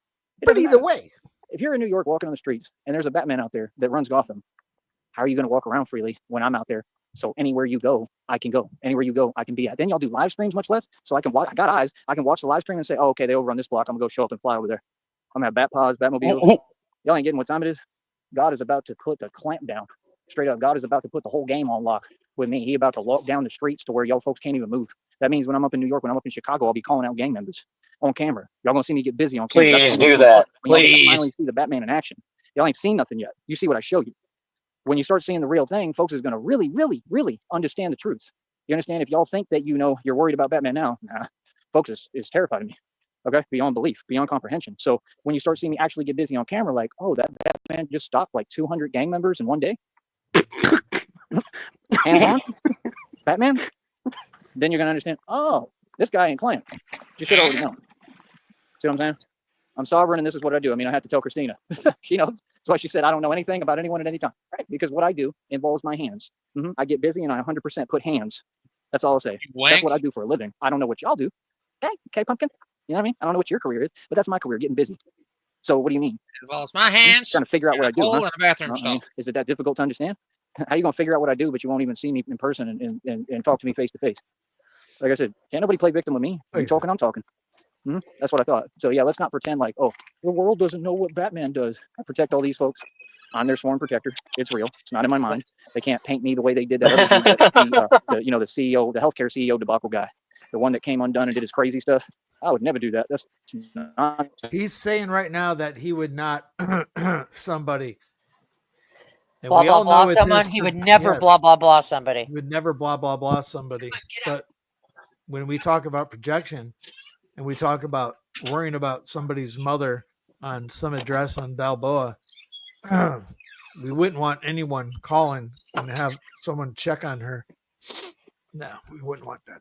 if you're in New York walking on the streets and there's a Batman out there that runs Gotham, how are you going to walk around freely when I'm out there? So anywhere you go, I can go. Anywhere you go, I can be at. Then y'all do live streams much less. So I can watch. I got eyes. I can watch the live stream and say, oh, okay, they overrun this block. I'm gonna go show up and fly over there. I'm gonna have bat pods, Batmobiles. Y'all ain't getting what time it is. God is about to put the clamp down. Straight up, God is about to put the whole game on lock with me. He about to lock down the streets to where y'all folks can't even move. That means when I'm up in New York, when I'm up in Chicago, I'll be calling out gang members on camera. Y'all gonna see me get busy on camera. Please do that. When y'all Please. finally see the Batman in action. Y'all ain't seen nothing yet. You see what I show you. When you start seeing the real thing, folks is gonna really, really, really understand the truth. You understand? If y'all think that you're worried about Batman now, nah, folks is terrified of me. Okay, beyond belief, beyond comprehension. So when you start seeing me actually get busy on camera, like, oh, that Batman just stopped like 200 gang members in one day. Hands on, Batman. Then you're gonna understand. Oh, this guy ain't playing. You should already know. See what I'm saying? I'm sovereign, and this is what I do. I mean, I had to tell Christina. She knows. That's why she said I don't know anything about anyone at any time. Right? Because what I do involves my hands. I get busy, and I 100% put hands. That's all I'll say. That's what I do for a living. I don't know what y'all do. Okay, pumpkin. You know what I mean? I don't know what your career is, but that's my career, getting busy. So what do you mean? It involves my hands. Trying to figure out what I do. Hole in a bathroom stall. I mean, is it that difficult to understand? How you gonna figure out what I do, but you won't even see me in person and talk to me face to face? Like I said, can't nobody play victim with me. You talking, I'm talking. That's what I thought. So yeah, let's not pretend like, oh, the world doesn't know what Batman does. I protect all these folks. I'm their sworn protector. It's real. It's not in my mind. They can't paint me the way they did that other dude, the CEO, the healthcare CEO debacle guy, the one that came undone and did his crazy stuff. I would never do that. That's not. He's saying right now that he would not somebody. And blah, we blah, all blah know someone. He would never blah, blah, blah somebody. He would never blah, blah, blah somebody. But when we talk about projection and we talk about worrying about somebody's mother on some address on Balboa, we wouldn't want anyone calling and have someone check on her. No, we wouldn't want that.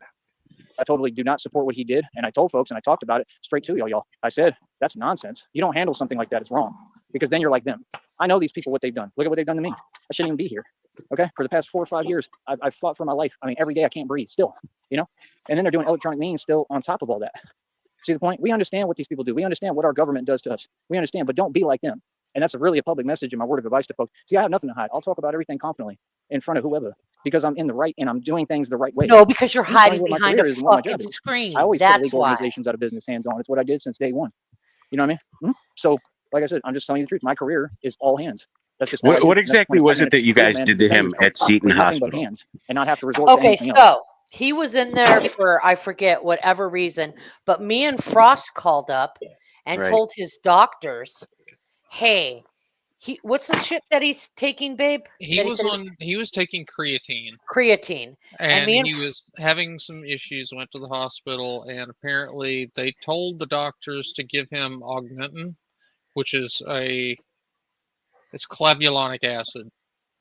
I totally do not support what he did. And I told folks, and I talked about it straight to y'all. I said, that's nonsense. You don't handle something like that. It's wrong. Because then you're like them. I know these people, what they've done. Look at what they've done to me. I shouldn't even be here. Okay. For the past 4 or 5 years, I've fought for my life. I mean, every day I can't breathe still, and then they're doing electronic means still on top of all that. See the point? We understand what these people do. We understand what our government does to us. We understand, but don't be like them. And that's really a public message and my word of advice to folks. See, I have nothing to hide. I'll talk about everything confidently in front of whoever, because I'm in the right and I'm doing things the right way. No, because you're hiding behind a fucking screen. I always That's put legal organizations out of business hands on. It's what I did since day one. You know what I mean? So, like I said, I'm just telling you the truth. My career is all hands. That's just what exactly was it that you guys did to him at Seton Hospital? Hands and not have to resort to anything else. So he was in there for, I forget, whatever reason, but me and Frost called up and told his doctors, hey, what's the shit that he's taking, babe? He was taking creatine. And he was having some issues, went to the hospital, and apparently they told the doctors to give him Augmentin, which is it's clavulanic acid.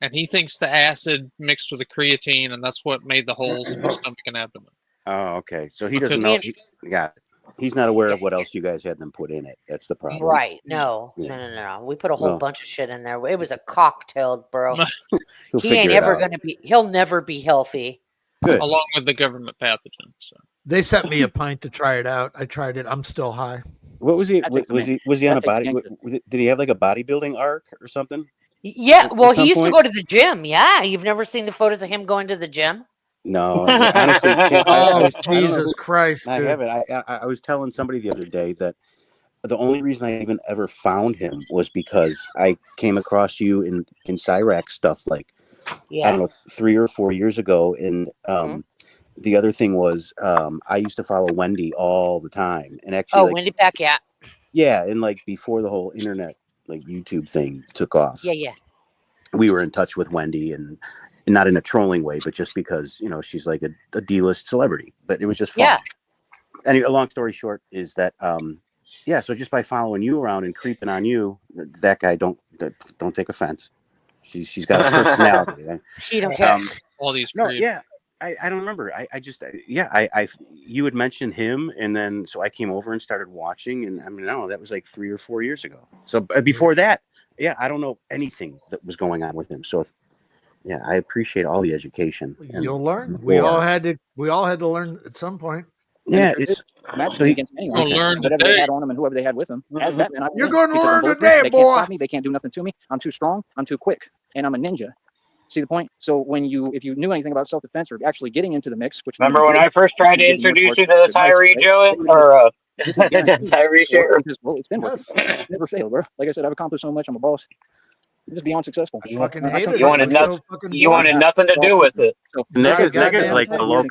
And he thinks the acid mixed with the creatine, and that's what made the holes in his stomach and abdomen. Oh, okay. So he Because doesn't know. Got it. He's not aware of what else you guys had them put in it. That's the problem. Right? No, Yeah. no. We put a whole Well, bunch of shit in there. It was a cocktail, bro. he'll He ain't figure it ever out. gonna be. He'll never be healthy. Good. along with the government pathogen. So They sent me a pint to try it out. I tried it. I'm still high. What was he? That takes a Was minute. he on That a body? takes a Did he have like a bodybuilding arc or something? Yeah. At Well, he some used point? to go to the gym. Yeah. You've never seen the photos of him going to the gym? No, honestly, Jim, Oh, I don't know Jesus Christ, I dude. haven't. I was telling somebody the other day that the only reason I even ever found him was because I came across you in Cyrax stuff like I don't know 3 or 4 years ago, and the other thing was I used to follow Wendy all the time, and actually Wendy Pack, yeah, and like before the whole internet like YouTube thing took off, yeah. we were in touch with Wendy and not in a trolling way, but just because she's like a D-list celebrity, but it was just fun. Yeah. Anyway, a long story short is that so just by following you around and creeping on you, that guy don't take offense. She's got a personality. She don't care. all these No, creeps. yeah, I don't remember. I you had mentioned him, and then so I came over and started watching, and I mean, no, that was like 3 or 4 years ago. So before that, I don't know anything that was going on with him. So I appreciate all the education. You'll learn. We all had to learn at some point. Yeah, it's match so against anyone. learn Whatever they today. had on them and whoever they had with them. As Batman, You're going to because I'm learn bulletproof. today, They can't boy. stop me. They can't do nothing to me. I'm too strong. I'm too quick, and I'm a ninja. See the point? So if you knew anything about self-defense or actually getting into the mix, which Remember when I first tried to introduce you to the Tyree Joe or Tyree share? Because, well, it's been working. Yes. Never failed, bro. Like I said, I've accomplished so much. I'm a boss. I'm just beyond successful. I fucking hated couldn't it. You wanted It was nothing. so fucking You boring. wanted nothing to do with it. So, Nigga's goddamn like thing. the low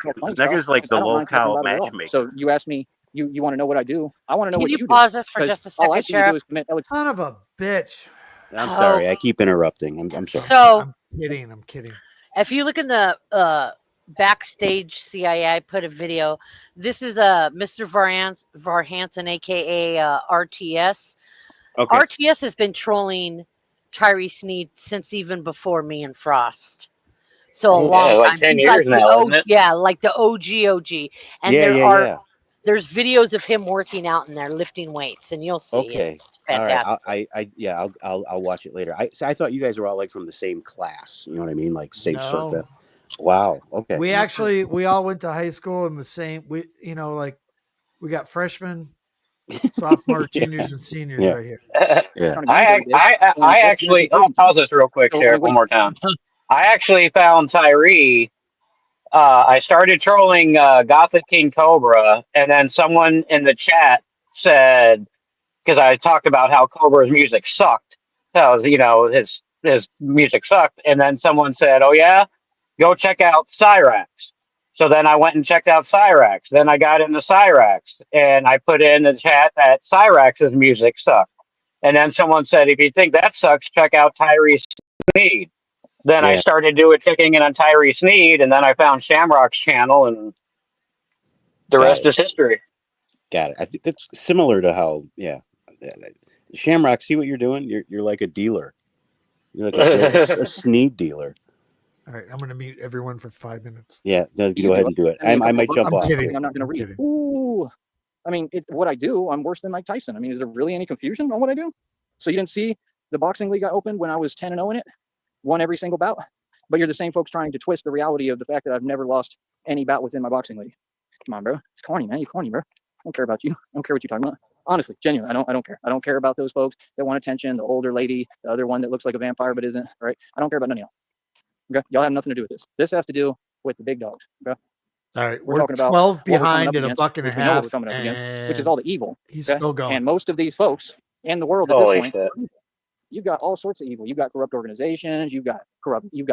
cow at all. matchmaker. So you asked me, you want to know what I do? I want to know Can what you you do. pause this for 'Cause just a all I second, see you do Sheriff? is commit. Son of a bitch. I'm sorry, I keep interrupting. I'm sorry. So I'm kidding. if you look in the backstage CIA, I put a video. This is Mr. Varhanson, aka RTS. Okay. RTS has been trolling Tyree Sneed since even before me and Frost. So a long like time. 10 He's years like now, isn't it? Yeah, like the OG. And there's videos of him working out in there, lifting weights, and you'll see. Okay. It's fantastic. All right. I'll watch it later. I thought you guys were all like from the same class. You know what I mean? Like safe circuit. Wow. Okay. We all went to high school in the same. We got freshmen, sophomore, juniors, and seniors right here. Yeah. I actually, I'll pause this real quick, Sheriff, one more time. I actually found Tyree. I started trolling Gothic King Cobra, and then someone in the chat said, because I talked about how Cobra's music sucked, his music sucked, and then someone said, "Oh yeah, go check out Cyrax." So then I went and checked out Cyrax. Then I got into Cyrax, and I put in the chat that Cyrax's music sucked. And then someone said, "If you think that sucks, check out Tyree Sneed." Then I started checking in on Tyree Sneed, and then I found Shamrock's channel, and the rest is history. Got it. I think that's similar to how, Shamrock. See what you're doing? You're like a dealer. You're like a Sneed dealer. All right, I'm going to mute everyone for 5 minutes. Yeah, go ahead and do it. I might jump off. Kidding. I'm not going to read. Ooh, I mean, what I do, I'm worse than Mike Tyson. I mean, is there really any confusion on what I do? So you didn't see the boxing league I opened when I was 10-0 in it, won every single bout, but you're the same folks trying to twist the reality of the fact that I've never lost any bout within my boxing league. Come on, bro. It's corny, man. You're corny, bro. I don't care about you. I don't care what you're talking about. Honestly, genuinely, I don't care. I don't care about those folks that want attention, the older lady, the other one that looks like a vampire but isn't, right? I don't care about none of y'all. Okay? Y'all have nothing to do with this. This has to do with the big dogs. Okay? All right, we're talking about 12 behind and a buck and a half, which is all the evil. He's still going. And most of these folks in the world at this point, you've got all sorts of evil. You've got corrupt organizations. You've got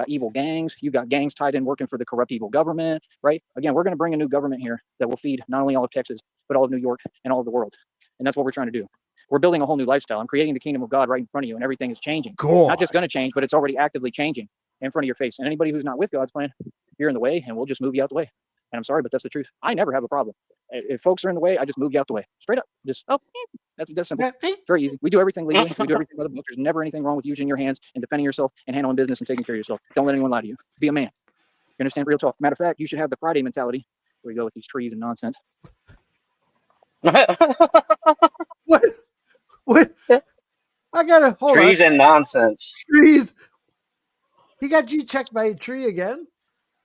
evil gangs. You've got gangs tied in working for the corrupt evil government, right? Again, we're going to bring a new government here that will feed not only all of Texas, but all of New York and all of the world. And that's what we're trying to do. We're building a whole new lifestyle. I'm creating the kingdom of God right in front of you, and everything is changing. Cool. Not just going to change, but it's already actively changing in front of your face. And anybody who's not with God's plan, you're in the way, and we'll just move you out the way. And I'm sorry, but that's the truth. I never have a problem. If folks are in the way, I just move you out the way. Straight up. Just, that's simple. It's very easy. We do everything legally. We do everything by the book. There's never anything wrong with using your hands and defending yourself and handling business and taking care of yourself. Don't let anyone lie to you. Be a man. You understand? Real talk. Matter of fact, you should have the Friday mentality we go with these trees and nonsense. What? What? I gotta hold Trees on. and nonsense. Trees. He got G-checked by a tree again.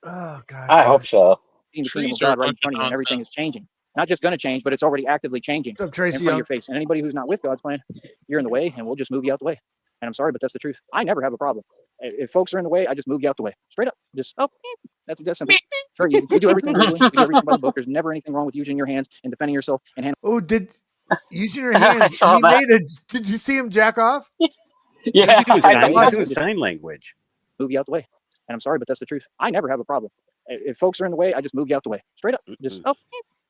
Oh God. I hope so. Seeing the kingdom Trees of are God a right in bunch of front of you, and everything is nonsense. changing. Not just going to change, but it's already actively changing What's up, in Tracy front of Young? your face. And anybody who's not with God's plan, you're in the way, and we'll just move you out the way. And I'm sorry, but that's the truth. I never have a problem. If folks are in the way, I just move you out the way. Straight up. Just, that's simple. Very easy. We do everything legally. We do everything by the book. There's never anything wrong with using your hands and defending yourself and handling. Oh, using your I hands? saw that. Did you see him jack off? Yeah, He was I doing, did. doing sign language. Move you out the way. And I'm sorry, but that's the truth. I never have a problem. If folks are in the way, I just move you out the way. Straight up. Just,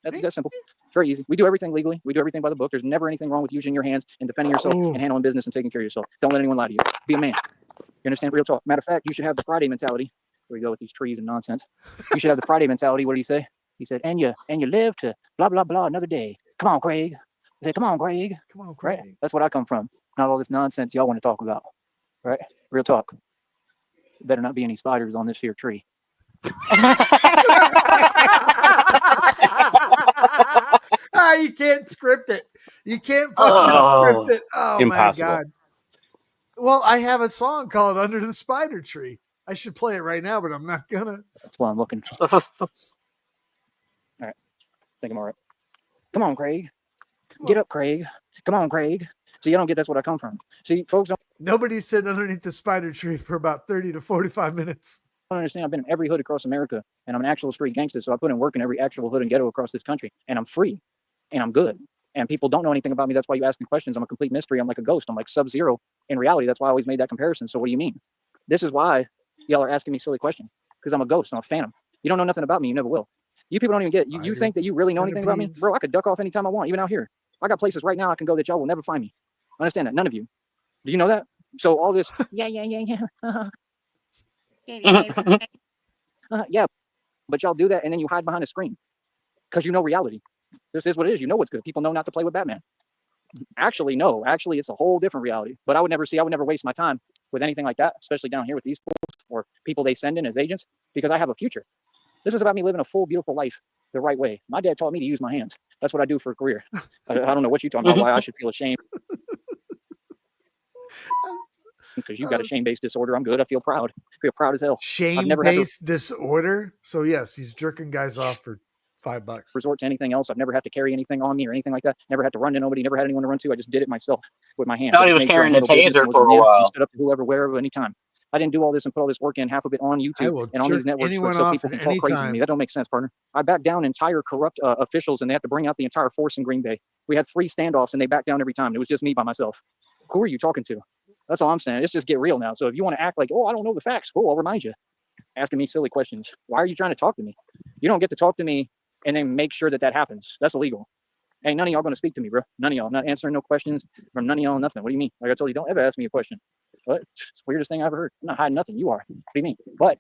that's simple. It's very easy. We do everything legally. We do everything by the book. There's never anything wrong with using your hands and defending yourself and handling business and taking care of yourself. Don't let anyone lie to you. Be a man. You understand? Real talk. Matter of fact, you should have the Friday mentality. Here we go with these trees and nonsense. You should have the Friday mentality. What did he say? He said, and you live to blah, blah, blah another day. Come on, Craig. I said, come on, Craig. Come on, Craig. Right? That's what I come from. Not all this nonsense y'all want to talk about. Right? Real talk. Better not be any spiders on this here tree. You can't script it. You can't fucking script it. Oh, impossible. My God. Well, I have a song called Under the Spider Tree. I should play it right now, but I'm not gonna. That's why I'm looking. All right. I think I'm all right. Come on, Craig. Get up, Craig. Come on, Craig. See, you don't get that's what I come from. See, folks don't. Nobody's sitting underneath the spider tree for about 30 to 45 minutes. I don't understand. I've been in every hood across America, and I'm an actual street gangster, so I put in work in every actual hood and ghetto across this country, and I'm free, and I'm good. And people don't know anything about me. That's why you ask me questions. I'm a complete mystery. I'm like a ghost. I'm like Sub-Zero in reality. That's why I always made that comparison. So what do you mean? This is why y'all are asking me silly questions, because I'm a ghost. I'm a phantom. You don't know nothing about me. You never will. You people don't even get it. You think that you really know anything about me? Bro, I could duck off anytime I want, even out here. I got places right now I can go that y'all will never find me. Understand that? None of you. Do you know that? So all this, yeah, but y'all do that and then you hide behind a screen because you know reality. This is what it is. You know what's good. People know not to play with Batman. Actually, no. Actually, it's a whole different reality. But I would never waste my time with anything like that, especially down here with these fools or people they send in as agents, because I have a future. This is about me living a full, beautiful life the right way. My dad taught me to use my hands. That's what I do for a career. I don't know what you're talking about, why I should feel ashamed. Because you've got a shame-based disorder. I'm good. I feel proud. I feel proud as hell. Shame-based disorder? So, yes, he's jerking guys off for $5. Resort to anything else. I've never had to carry anything on me or anything like that. Never had to run to nobody. Never had anyone to run to. I just did it myself with my hands. I thought he was carrying a taser for a while. Stood up to whoever, wherever, anytime. I didn't do all this and put all this work in, half of it on YouTube and on these networks so people can talk crazy to me. That don't make sense, partner. I backed down entire corrupt officials, and they had to bring out the entire force in Green Bay. We had 3 standoffs, and they backed down every time. It was just me by myself. Who are you talking to? That's all I'm saying. Let's just get real now. So if you want to act like, oh, I don't know the facts, cool, I'll remind you. Asking me silly questions. Why are you trying to talk to me? You don't get to talk to me and then make sure that happens. That's illegal. Ain't none of y'all going to speak to me, bro. None of y'all. Not answering no questions from none of y'all, nothing. What do you mean? Like I told you, don't ever ask me a question. What? It's the weirdest thing I ever heard. I'm not hiding nothing. You are. What do you mean? But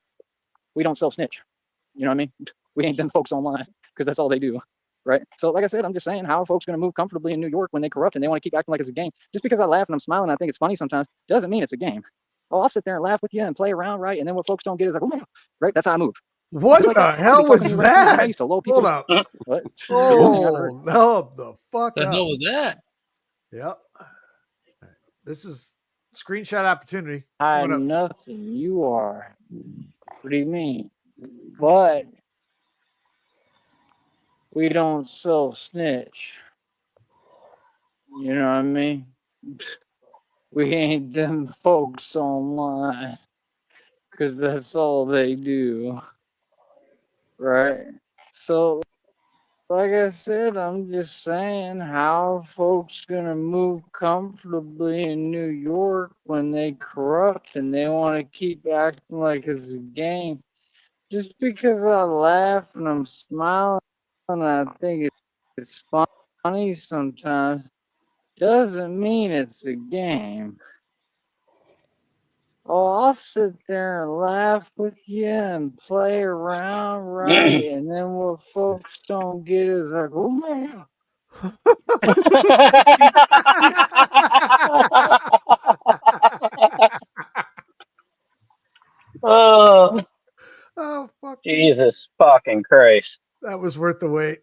we don't self-snitch. You know what I mean? We ain't them folks online because that's all they do. Right? So like I said, I'm just saying, how are folks going to move comfortably in New York when they corrupt and they want to keep acting like it's a game? Just because I laugh and I'm smiling and I think it's funny sometimes doesn't mean it's a game. Oh, I'll sit there and laugh with you and play around, right? And then what folks don't get is like, oh, right? That's how I move. What the hell was that? Hold up. What? Oh, no, the fuck up. The hell was that? Yep. This is screenshot opportunity. I'm nothing. You are. What do you mean? But we don't self-snitch. You know what I mean? We ain't them folks online. Because that's all they do. Right? So, like I said, I'm just saying, how are folks gonna move comfortably in New York when they corrupt and they want to keep acting like it's a game? Just because I laugh and I'm smiling and I think it's funny sometimes doesn't mean it's a game. Oh, I'll sit there and laugh with you and play around, right? And then what folks don't get is like, oh man. Oh, oh, fuck. Jesus fucking Christ. That was worth the wait.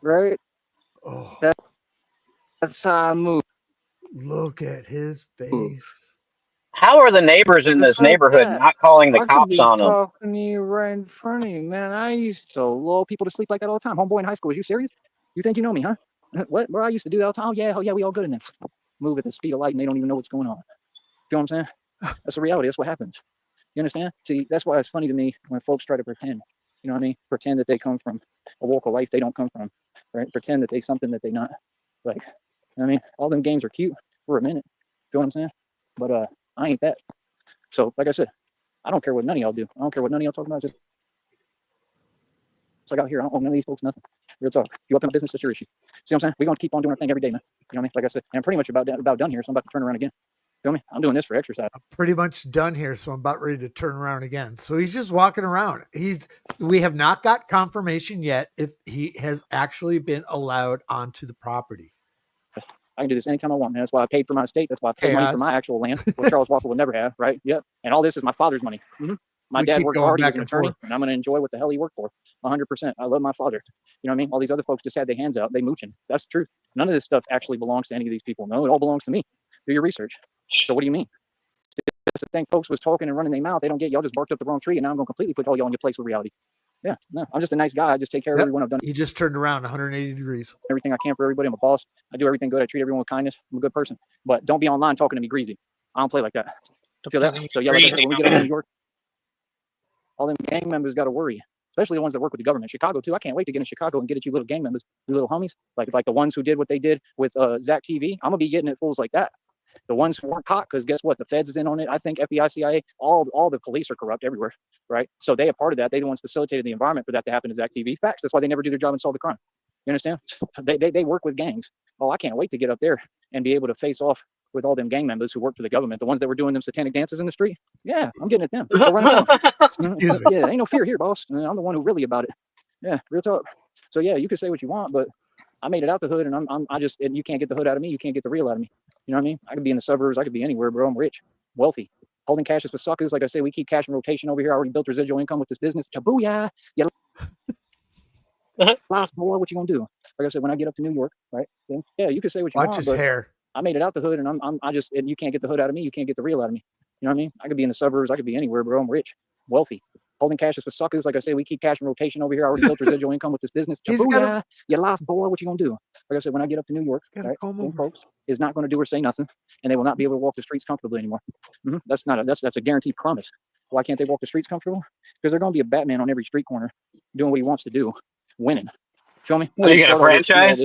Right? Oh, That's how I move. look at his face. How are the neighbors in Just this like neighborhood that. not calling the I could cops be on them? talking to you right in front of you, man. I used to lull people to sleep like that all the time. Homeboy in high school, are you serious? You think you know me, huh? What? Bro, I used to do that all the time. Oh yeah, we all good in this. Move at the speed of light and they don't even know what's going on. You know what I'm saying? That's the reality. That's what happens. You understand? See, that's why it's funny to me when folks try to pretend. You know what I mean? Pretend that they come from a walk of life they don't come from, right? Pretend that they something that they not. Like, you know what I mean? All them games are cute for a minute. You know what I'm saying? But I ain't that. So, like I said, I don't care what none of y'all do. I don't care what none of y'all talking about. Just like out here, I don't owe none of these folks nothing. Real talk. You up in business, that's your issue. See what I'm saying? We're gonna keep on doing our thing every day, man. You know what I mean? Like I said, and I'm pretty much about done here, so I'm about to turn around again. Feel me? I'm doing this for exercise. I'm pretty much done here, so I'm about ready to turn around again. So he's just walking around. We have not got confirmation yet if he has actually been allowed onto the property. I can do this anytime I want, man. That's why I paid for my estate. That's why I paid money for my actual land, which Charles Walker will never have, right? Yep. And all this is my father's money. My dad worked hard. He was an attorney, and I'm going to enjoy what the hell he worked for. 100%. I love my father. You know what I mean? All these other folks just had their hands out. They mooching. That's the truth. None of this stuff actually belongs to any of these people. No, it all belongs to me. Do your research. So what do you mean? That's the thing. Folks was talking and running their mouth. They don't get y'all just barked up the wrong tree, and now I'm going to completely put all y'all in your place with reality. Yeah, no, I'm just a nice guy. I just take care of everyone. I've done. He just turned around 180 degrees. Everything I can for everybody. I'm a boss. I do everything good. I treat everyone with kindness. I'm a good person. But don't be online talking to me greasy. I don't play like that. Feel that? So yeah, like I said, when we get up to New York, all them gang members got to worry, especially the ones that work with the government. Chicago too. I can't wait to get in Chicago and get at you little gang members, you little homies, like the ones who did what they did with Zach TV. I'm gonna be getting at fools like that. The ones who weren't caught, because guess what? The feds is in on it. I think FBI, CIA, all the police are corrupt everywhere, right? So they are part of that. They the ones facilitated the environment for that to happen to Zach TV. Facts. That's why they never do their job and solve the crime. You understand? They work with gangs. Oh, I can't wait to get up there and be able to face off with all them gang members who work for the government, the ones that were doing them satanic dances in the street. Yeah, I'm getting at them. So run it. Yeah, ain't no fear here, boss. I'm the one who really about it. Yeah, real talk. So yeah, you can say what you want, but I made it out the hood, and and you can't get the hood out of me. You can't get the real out of me. You know what I mean? I could be in the suburbs. I could be anywhere, bro. I'm rich, wealthy. Holding cash is for suckers. Like I say, we keep cash in rotation over here. I already built residual income with this business. Tabooyah. Yeah. Last boy, what you gonna do? Like I said, when I get up to New York, right? Then, yeah, you can say what you want. Watch his hair. I made it out the hood, and and you can't get the hood out of me. You can't get the real out of me. You know what I mean? I could be in the suburbs. I could be anywhere, bro. I'm rich, wealthy. Holding cash is for suckers. Like I say, we keep cash in rotation over here. I already built residual income with this business. Tabooyah. You last boy, what you gonna do? Like I said, when I get up to New York, right, folks is not going to do or say nothing, and they will not be able to walk the streets comfortably anymore. That's a guaranteed promise. Why can't they walk the streets comfortable? Because they're going to be a Batman on every street corner, doing what he wants to do, winning. Feel me? Are you get a franchise?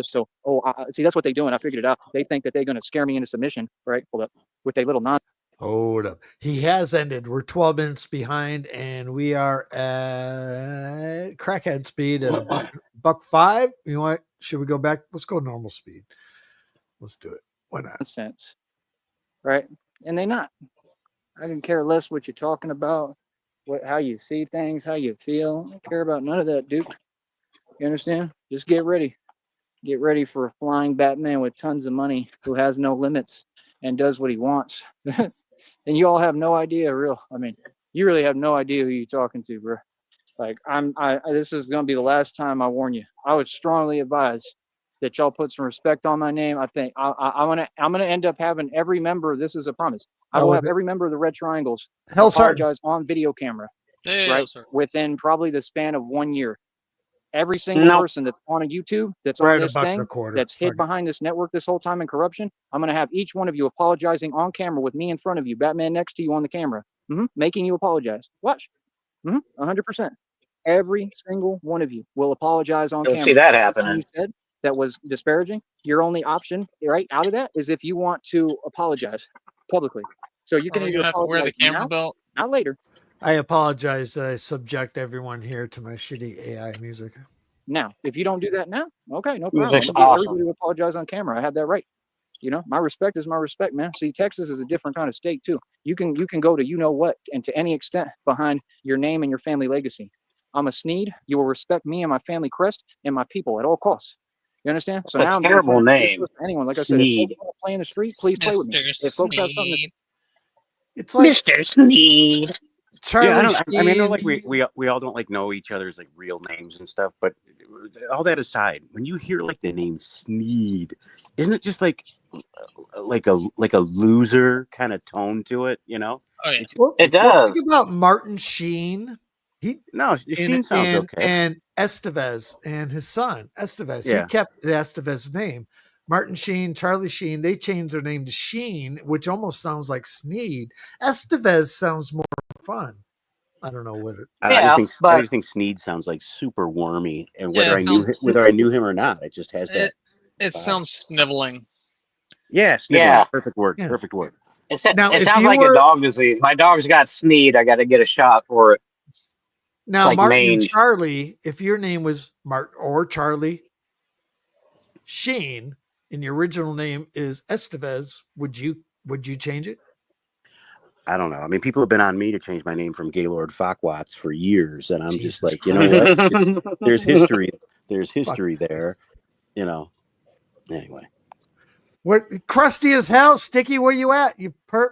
See, that's what they're doing. I figured it out. They think that they're going to scare me into submission, right? Hold up, with their little nonsense. Hold up. He has ended. We're 12 minutes behind, and we are at crackhead speed at a buck five. You know what? Should we go back? Let's go normal speed. Let's do it. Why not? Nonsense, right? And they're not. I can care less what you're talking about, how you see things, how you feel. I don't care about none of that, Duke. You understand? Just get ready. Get ready for a flying Batman with tons of money who has no limits and does what he wants. And you all have no idea, you really have no idea who you're talking to, bro. Like this is gonna be the last time I warn you. I would strongly advise that y'all put some respect on my name. I think I'm gonna end up having every member. This is a promise. I will have every member of the Red Triangles apologize on video camera, right? Within probably the span of 1 year. Every single person that's on a YouTube, that's on this thing, that's hid behind this network this whole time in corruption, I'm going to have each one of you apologizing on camera with me in front of you, Batman next to you on the camera, making you apologize. Watch. 100%. Every single one of you will apologize on camera. You'll see that happening. You said that was disparaging. Your only option, right, out of that is if you want to apologize publicly. So you can either have to wear the camera belt. Not later. I apologize that I subject everyone here to my shitty AI music. Now, if you don't do that now, okay, no problem. Music's awesome. Everybody will apologize on camera. I have that right. You know, my respect is my respect, man. See, Texas is a different kind of state too. You can go to you know what and to any extent behind your name and your family legacy. I'm a Sneed. You will respect me and my family crest and my people at all costs. You understand? So now, terrible name. Anyone, like I said, if folks want to play in the street, please play with me. If folks have something, it's like Mr. Sneed. Charlie I mean, I know like Sheen. we all don't like know each other's like real names and stuff, but all that aside, when you hear like the name Sneed, isn't it just like a loser kind of tone to it? You know? Oh yeah. Well, It well, does. think about Martin Sheen. He No, Sheen sounds okay. and Estevez and his son Estevez. He Yeah. kept the Estevez name. Martin Sheen, Charlie Sheen, they changed their name to Sheen, which almost sounds like Sneed. Estevez sounds more fun. I don't know what it. I Yeah, just think Sneed sounds like super wormy, and Yeah, whether I knew him or not, it just has that. it sounds sniveling. Yeah, sniveling. Yeah. Perfect word. Yeah. Perfect word. Now, It if sounds you like were a dog disease. My dog's got Sneed. I got to get a shot for it. now like Martin and mange. Charlie, if your name was Martin or Charlie Sheen and your original name is Estevez, would you change it? I don't know. I mean, people have been on me to change my name from Gaylord Fockwatts for years, and I'm just Jesus like, you know what? There's history. There's history Fuck. there. You know. Anyway. What crusty as hell, Sticky? Where you at? You perp.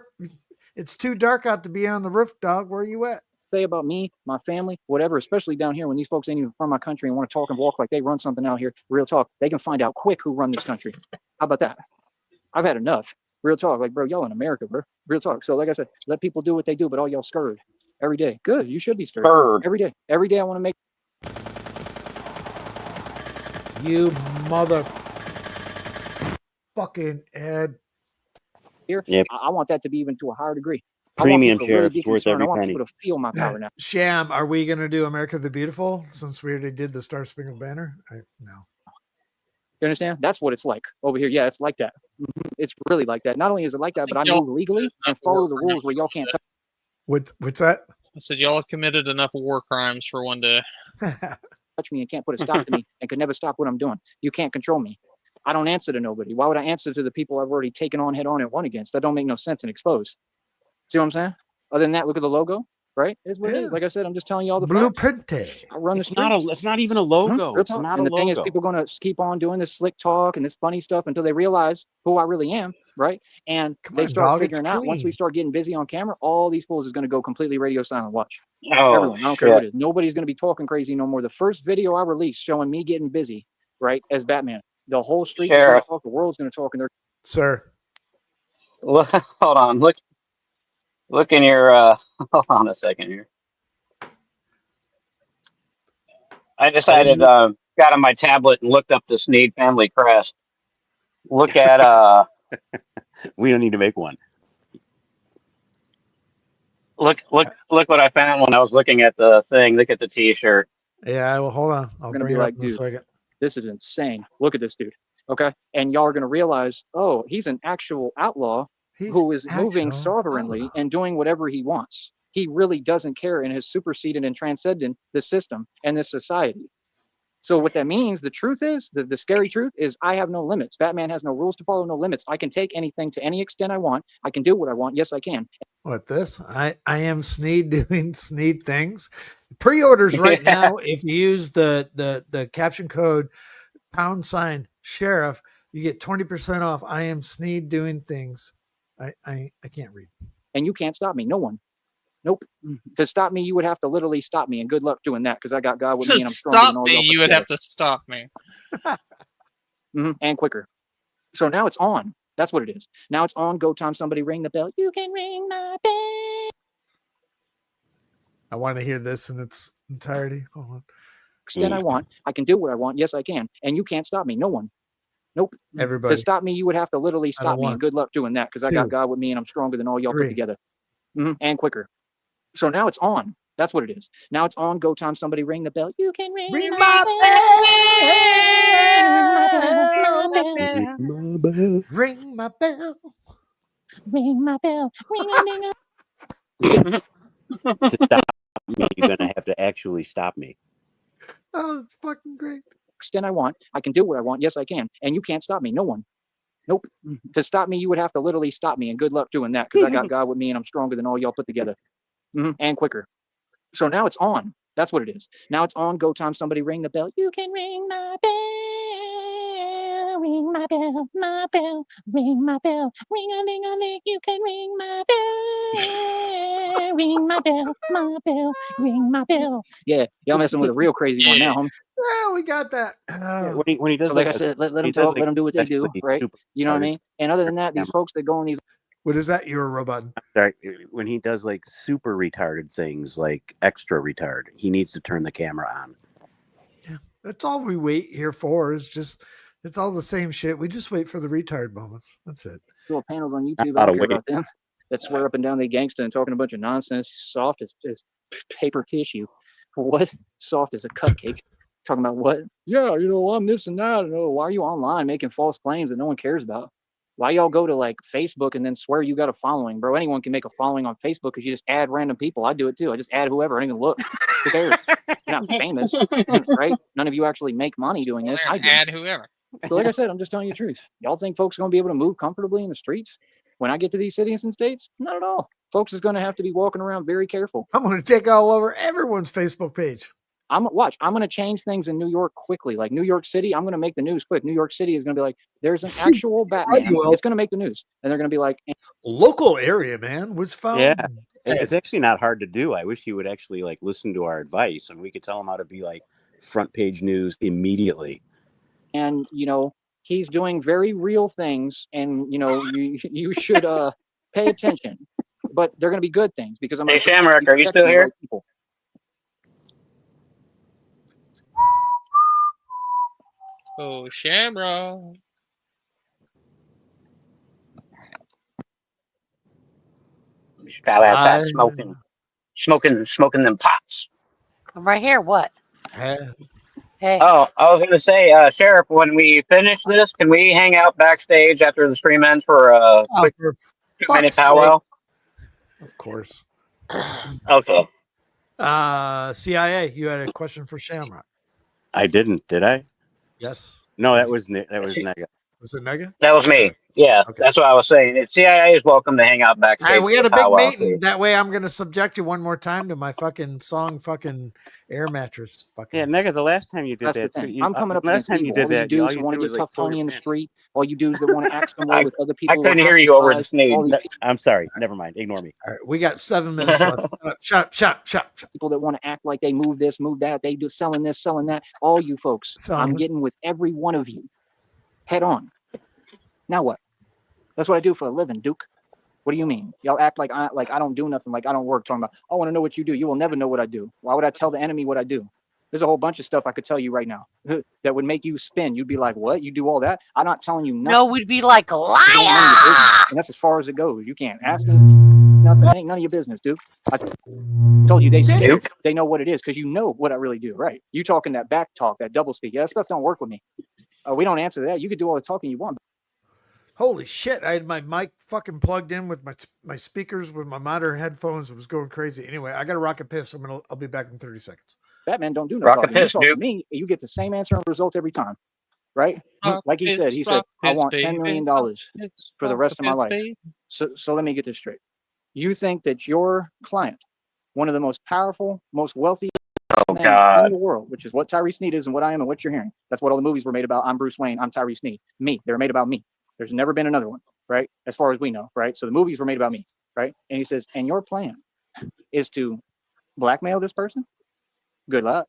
It's too dark out to be on the roof, dog. Where you at? Say about me, my family, whatever, especially down here when these folks ain't even from my country and want to talk and walk like they run something out here. Real talk. They can find out quick who run this country. How about that? I've had enough. Real talk. Like, bro, y'all in America, bro. Real talk. So, like I said, let people do what they do, but all y'all scared every day. Good. You should be scared. Bird. Every day. Every day I want to make You mother fucking Ed. here. Yep. I want that to be even to a higher degree. Premium I want people to really sheriff be is worth concerned. every I want penny. people to feel my power now. Sham, are we going to do America the Beautiful since we already did the Star Spangled Banner? No. You understand? That's what it's like over here. Yeah, it's like that. It's really like that. Not only is it like that, but I y'all move legally and follow the rules where y'all can't touch What's that? I said y'all have committed enough war crimes for one day. me and can't put a stop to me and can never stop what I'm doing. You can't control me. I don't answer to nobody. Why would I answer to the people I've already taken on head on and won against? That don't make no sense and expose. See what I'm saying? Other than that, look at the logo, right? It's what it Yeah. is. Like I said, I'm just telling you all the facts. Blueprint. I run the It's not streets. it's not even a logo. Real It's talk. not And a the thing is, logo. people are going to keep on doing this slick talk and this funny stuff until they realize who I really am, right? And Come they on, start dog, it's figuring out once we clean. start getting busy on camera, all these fools is going to go completely radio silent. Watch. Oh, Everyone. I don't care what shit. it is. Nobody's going to be talking crazy no more. The first video I released showing me getting busy, right, as Batman, the whole street is going Sheriff. to talk. The world's going to talk, and they're Sir. Look, hold on. Look in your. Hold on a second here. I decided. Got on my tablet and looked up the Sneed family crest. Look at. We don't need to make one. Look what I found when I was looking at the thing. Look at the T-shirt. Yeah, well, hold on. I'll going to bring be it like, up in a dude, second. this is insane. Look at this dude. Okay. And y'all are going to realize, oh, he's an actual outlaw who is moving sovereignly and doing whatever he wants. He really doesn't care and has superseded and transcended the system and this society. So what that means, the truth is, the scary truth is I have no limits. Batman has no rules to follow, no limits. I can take anything to any extent I want. I can do what I want. Yes, I can. What this? I am Sneed doing Sneed things. Pre-orders right now. If you use the caption code #sheriff, you get 20% off. I am Sneed doing things. I can't read. And you can't stop me. No one. Nope. To stop me, you would have to literally stop me, and good luck doing that because I got God with me, and I'm stronger than all y'all put you would together. have to stop me. And quicker. So now it's on. That's what it is. Now it's on. Go time. Somebody ring the bell. You can ring my bell. I want to hear this in its entirety. Hold on. Extent I want. I can do what I want. Yes, I can. And you can't stop me. No one. Nope. Everybody. To stop me, you would have to literally stop me, and good luck doing that because I got God with me, and I'm stronger than all y'all put together. And quicker. So now it's on. That's what it is. Now it's on. Go time. Somebody ring the bell. You can ring my bell. Ring my bell. Ring my bell. Ring a ding a. To stop me, you're gonna have to actually stop me. Oh, it's fucking great. Extent I want. I can do what I want. Yes, I can. And you can't stop me. No one. Nope. To stop me, you would have to literally stop me, and good luck doing that because I got God with me, and I'm stronger than all y'all put together. And quicker. So now it's on. That's what it is. Now it's on. Go time. Somebody ring the bell. You can ring my bell. ring my bell, ring my bell, ring a ling a ling. You can ring my bell, ring my bell, ring my bell. Yeah, y'all messing with a real crazy one now, homie. Yeah, we got that. When he does, so like I said, let them talk, let them do what they do, right? You know what I mean? And other than that, these folks that go on these. What is that? You're a robot. Sorry, when he does like super retarded things, like extra retard, he needs to turn the camera on. Yeah, that's all we wait here for. Is just it's all the same shit. We just wait for the retard moments. That's it. Little panels on YouTube. I don't care about them. That swear up and down they gangsta and talking a bunch of nonsense. Soft as paper tissue. What? Soft as a cupcake. Talking about what? Yeah, I'm this and that. Why are you online making false claims that no one cares about? Why y'all go to like Facebook and then swear you got a following, bro? Anyone can make a following on Facebook because you just add random people. I do it too. I just add whoever. I don't even look. Who cares? You're not famous, right? None of you actually make money doing this. I do. Add whoever. So like I said, I'm just telling you the truth. Y'all think folks are going to be able to move comfortably in the streets when I get to these cities and states? Not at all. Folks is going to have to be walking around very careful. I'm going to take all over everyone's Facebook page. I'm going to change things in New York quickly. Like New York City, I'm going to make the news quick. New York City is going to be like, there's an actual Batman. It's going to make the news. And they're going to be like, local area, man, was found. Yeah, it's actually not hard to do. I wish he would actually like listen to our advice and we could tell him how to be like front page news immediately. And, he's doing very real things. And, you should pay attention. But they're going to be good things because I'm. Hey, Shamrock, are you still here? Oh, Shamrock. Outside smoking them pots. I'm right here. What? Hey. Oh, I was going to say, Sheriff, when we finish this, can we hang out backstage after the stream ends for a quick 2-minute powwow? Of course. Okay. CIA, you had a question for Shamrock. I didn't, did I? Yes. No, that was Nega. Was it Nega? That was me. Yeah, okay. That's what I was saying. The CIA is welcome to hang out backstage. All right, we got a big meeting. That way I'm going to subject you one more time to my fucking song air mattress. Yeah, Nega, the last time you did that. I'm coming up last time you did that. All you want to get tough Tony in the street. All you dudes that want to act somewhere with other people. I couldn't hear you over the sneeze. I'm sorry. Never mind. Ignore me. All right, we got 7 minutes left. Shut. People that want to act like they move this, move that. They do selling this, selling that. All you folks. I'm getting with every one of you. Head on. Now what? That's what I do for a living, Duke. What do you mean? Y'all act like I don't do nothing, like I don't work. Talking about, I want to know what you do. You will never know what I do. Why would I tell the enemy what I do? There's a whole bunch of stuff I could tell you right now that would make you spin. You'd be like, what? You do all that? I'm not telling you nothing. No, we'd be like, liar! And that's as far as it goes. You can't ask me nothing. It ain't none of your business, Duke. I told you they know what it is because you know what I really do, right? You talking that back talk, that double speak. Yeah, that stuff don't work with me. We don't answer that. You could do all the talking you want. Holy shit, I had my mic fucking plugged in with my speakers with my monitor headphones. It was going crazy. Anyway, I got a rocket piss. I'll be back in 30 seconds. Batman don't do no rocket piss, dude. Me, you get the same answer and result every time. Right? Like he said, I want $10 million for the rest of my life. So let me get this straight. You think that your client, one of the most powerful, most wealthy men in the world, which is what Tyree Sneed is and what I am and what you're hearing. That's what all the movies were made about. I'm Bruce Wayne. I'm Tyree Sneed. Me. They're made about me. There's never been another one, right? As far as we know, right? So the movies were made about me, right? And he says, and your plan is to blackmail this person? Good luck.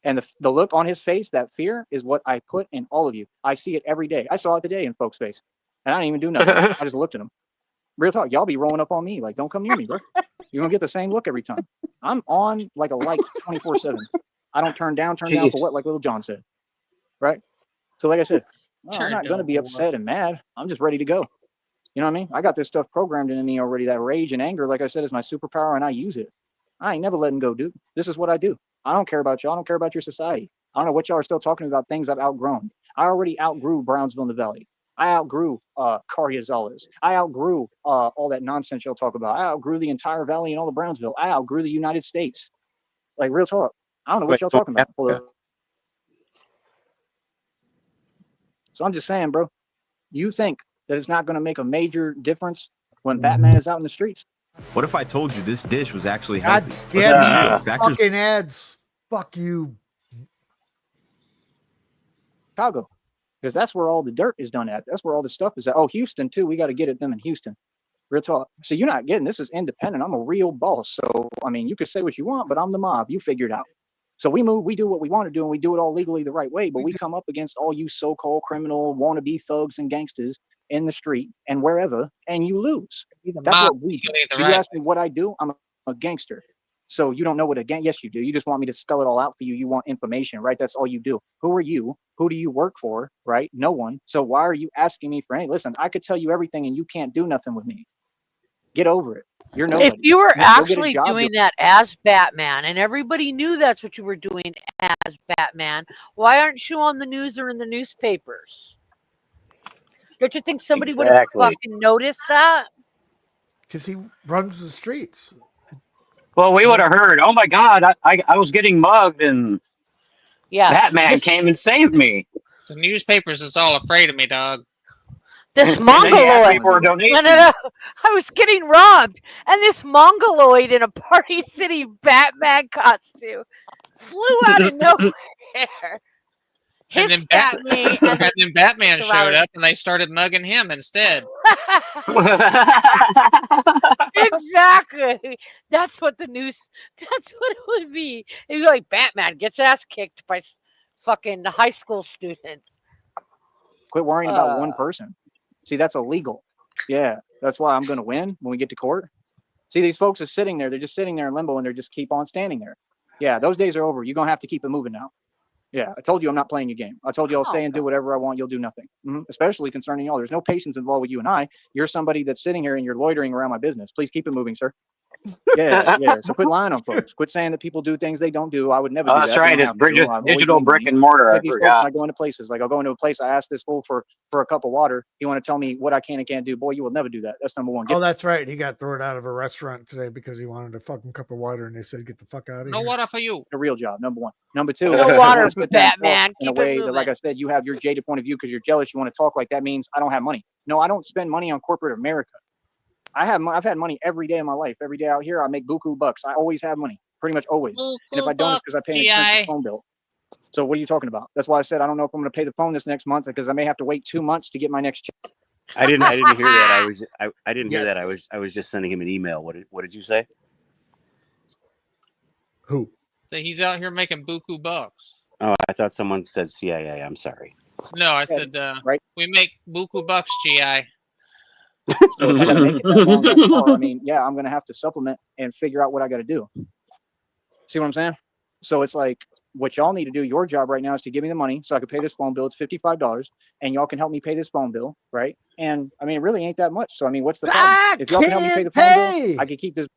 And the look on his face, that fear, is what I put in all of you. I see it every day. I saw it today in folks' face. And I didn't even do nothing. I just looked at them. Real talk, y'all be rolling up on me. Like, don't come near me, bro. You're going to get the same look every time. I'm on like a light 24/7. I don't turn down for what, like Little John said, right? So like I said, I'm not going to be upset and mad. I'm just ready to go. You know what I mean? I got this stuff programmed in me already. That rage and anger, like I said, is my superpower, and I use it. I ain't never letting go, dude. This is what I do. I don't care about y'all. I don't care about your society. I don't know what y'all are still talking about, things I've outgrown. I already outgrew Brownsville in the Valley. I outgrew Carriazalas. I outgrew all that nonsense y'all talk about. I outgrew the entire Valley and all of Brownsville. I outgrew the United States. Like, real talk. I don't know what y'all talking about. So I'm just saying, bro, you think that it's not going to make a major difference when Batman is out in the streets? What if I told you this dish was actually healthy? God damn fucking ads. Fuck you. Chicago. because that's where all the dirt is done at. That's where all the stuff is at. Oh, Houston too. We got to get at them in Houston. Real talk. So you're not getting this is independent. I'm a real boss. So I mean, you can say what you want, but I'm the mob. You figure it out. So we move, we do what we want to do, and we do it all legally the right way. But we come up against all you so-called criminal wannabe thugs and gangsters in the street and wherever, and you lose. That's what we do. So you ask me what I do. I'm a gangster. So you don't know what a gang? Yes, you do. You just want me to spell it all out for you. You want information, right? That's all you do. Who are you? Who do you work for? Right? No one. So why are you asking me for any? Listen, I could tell you everything, and you can't do nothing with me. Get over it. You're nobody. If you were actually doing that as Batman, and everybody knew that's what you were doing as Batman, why aren't you on the news or in the newspapers? Don't you think somebody would have fucking noticed that? Because he runs the streets. Well, we would have heard, oh my God, I was getting mugged and Batman came and saved me. The newspapers is all afraid of me, dog. This mongoloid. No. I was getting robbed, and this mongoloid in a Party City Batman costume flew out of nowhere. And then Batman showed up, and they started mugging him instead. Exactly. That's what the news. That's what it would be. It'd be like Batman gets ass kicked by fucking high school students. Quit worrying about one person. See, that's illegal. Yeah, that's why I'm going to win when we get to court. See, these folks are sitting there. They're just sitting there in limbo, and they're just keep on standing there. Yeah, those days are over. You're going to have to keep it moving now. Yeah, I told you I'm not playing your game. I told you I'll say and do whatever I want. You'll do nothing. Especially concerning y'all. There's no patience involved with you and I. You're somebody that's sitting here and you're loitering around my business. Please keep it moving, sir. Yeah. So quit lying on folks. Quit saying that people do things they don't do. I would never do that. That's right. It's digital brick and mortar. I forgot. I go into places. Like I'll go into a place. I ask this fool for a cup of water. You want to tell me what I can and can't do? Boy, you will never do that. That's number one. That's right. He got thrown out of a restaurant today because he wanted a fucking cup of water, and they said, "Get the fuck out of here." No water for you. A real job. Number one. Number two. No water for Batman. In a way that, like I said, you have your jaded point of view because you're jealous. You want to talk like that means I don't have money. No, I don't spend money on corporate America. I've had money every day of my life. Every day out here, I make buku bucks. I always have money, pretty much always. And if I don't, it's because I pay an expensive phone bill. So what are you talking about? That's why I said I don't know if I'm going to pay the phone this next month because I may have to wait 2 months to get my next check. I didn't hear that. I didn't hear that. I was just sending him an email. What did you say? Who? That he's out here making buku bucks. Oh, I thought someone said CIA. I'm sorry. No, I said we make buku bucks, GI. So if I gotta make it that long, that far, I mean, yeah, I'm gonna have to supplement and figure out what I gotta do. See what I'm saying? So it's like what y'all need to do. Your job right now is to give me the money so I can pay this phone bill. It's $55, and y'all can help me pay this phone bill, right? And I mean, it really ain't that much. So I mean, what's the problem? If y'all can help me pay the phone bill, I can keep this